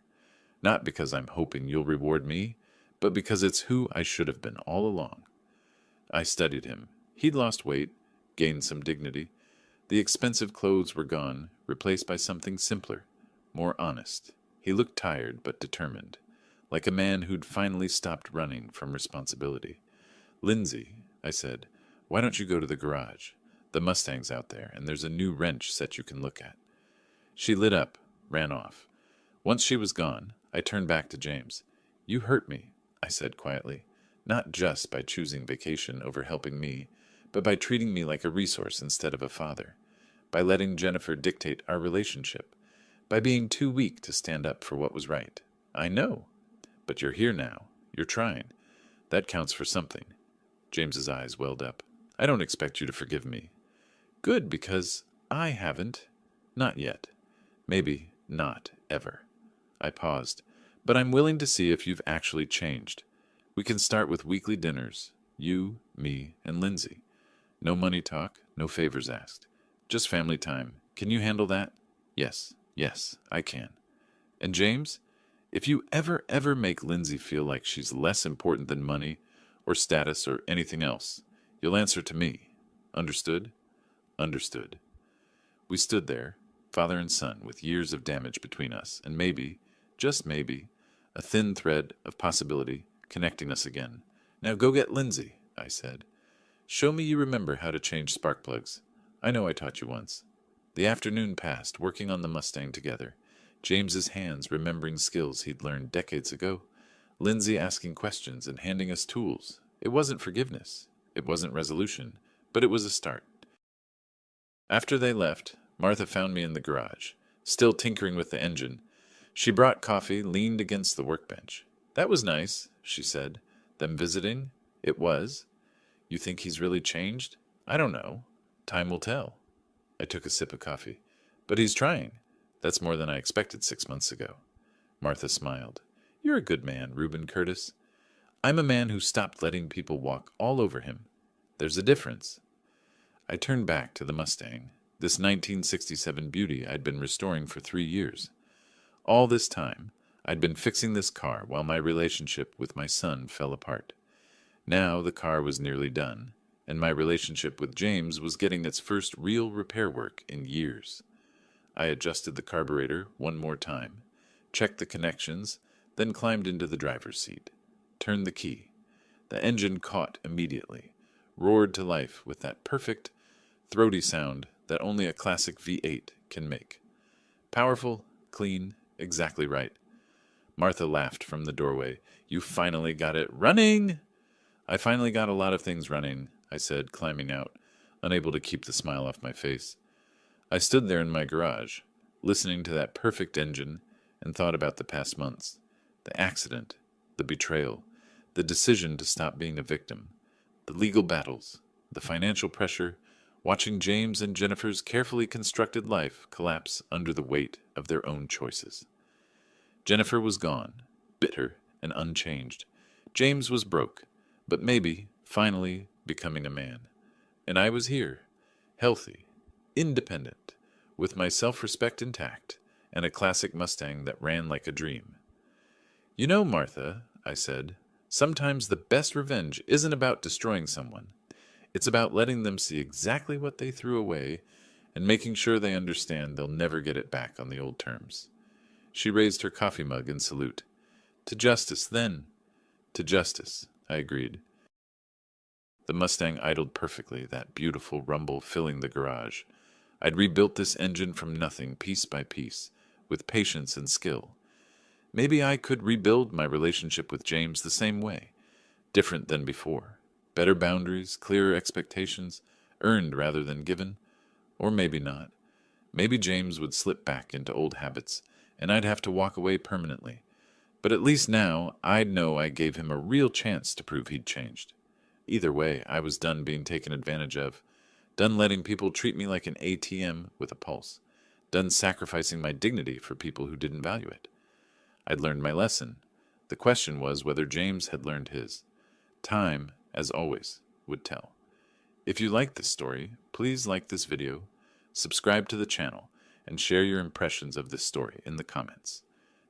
Not because I'm hoping you'll reward me, but because it's who I should have been all along. I studied him. He'd lost weight, gained some dignity. The expensive clothes were gone, replaced by something simpler, more honest. He looked tired but determined, like a man who'd finally stopped running from responsibility. Lindsay, I said, why don't you go to the garage? The Mustang's out there, and there's a new wrench set you can look at. She lit up, ran off. Once she was gone, I turned back to James. You hurt me, I said quietly, not just by choosing vacation over helping me, but by treating me like a resource instead of a father, by letting Jennifer dictate our relationship, by being too weak to stand up for what was right. I know, but you're here now. You're trying. That counts for something. James's eyes welled up. I don't expect you to forgive me. Good, because I haven't. Not yet. Maybe not ever. I paused. But I'm willing to see if you've actually changed. We can start with weekly dinners, you, me, and Lindsay. No money talk, no favors asked. Just family time. Can you handle that? Yes, yes, I can. And James, if you ever make Lindsay feel like she's less important than money or status or anything else, you'll answer to me. Understood? Understood. We stood there, father and son, with years of damage between us, and maybe, just maybe, a thin thread of possibility connecting us again. Now go get Lindsay, I said. Show me you remember how to change spark plugs. I know I taught you once. The afternoon passed, working on the Mustang together. James's hands remembering skills he'd learned decades ago. Lindsay asking questions and handing us tools. It wasn't forgiveness. It wasn't resolution. But it was a start. After they left, Martha found me in the garage, still tinkering with the engine. She brought coffee, leaned against the workbench. That was nice, she said. Them visiting? It was. You think he's really changed? I don't know. Time will tell. I took a sip of coffee. But he's trying. That's more than I expected 6 months ago. Martha smiled. You're a good man, Reuben Curtis. I'm a man who stopped letting people walk all over him. There's a difference. I turned back to the Mustang, this 1967 beauty I'd been restoring for 3 years. All this time, I'd been fixing this car while my relationship with my son fell apart. Now the car was nearly done, and my relationship with James was getting its first real repair work in years. I adjusted the carburetor one more time, checked the connections, then climbed into the driver's seat, turned the key. The engine caught immediately, roared to life with that perfect, throaty sound that only a classic V8 can make. Powerful, clean, exactly right. Martha laughed from the doorway. You finally got it running! I finally got a lot of things running, I said, climbing out, unable to keep the smile off my face. I stood there in my garage, listening to that perfect engine, and thought about the past months. The accident, the betrayal, the decision to stop being a victim, the legal battles, the financial pressure, watching James and Jennifer's carefully constructed life collapse under the weight of their own choices. Jennifer was gone, bitter and unchanged. James was broke, but maybe, finally, becoming a man. And I was here, healthy, independent, with my self-respect intact, and a classic Mustang that ran like a dream. You know, Martha, I said, sometimes the best revenge isn't about destroying someone. It's about letting them see exactly what they threw away and making sure they understand they'll never get it back on the old terms. She raised her coffee mug in salute. To justice, then. To justice, I agreed. The Mustang idled perfectly, that beautiful rumble filling the garage. I'd rebuilt this engine from nothing, piece by piece, with patience and skill. Maybe I could rebuild my relationship with James the same way, different than before. Better boundaries, clearer expectations, earned rather than given. Or maybe not. Maybe James would slip back into old habits, and I'd have to walk away permanently. But at least now, I'd know I gave him a real chance to prove he'd changed. Either way, I was done being taken advantage of, done letting people treat me like an ATM with a pulse, done sacrificing my dignity for people who didn't value it. I'd learned my lesson. The question was whether James had learned his. Time, as always, would tell. If you like this story, please like this video, subscribe to the channel, and share your impressions of this story in the comments.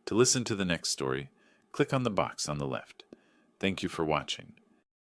To listen to the next story, click on the box on the left. Thank you for watching.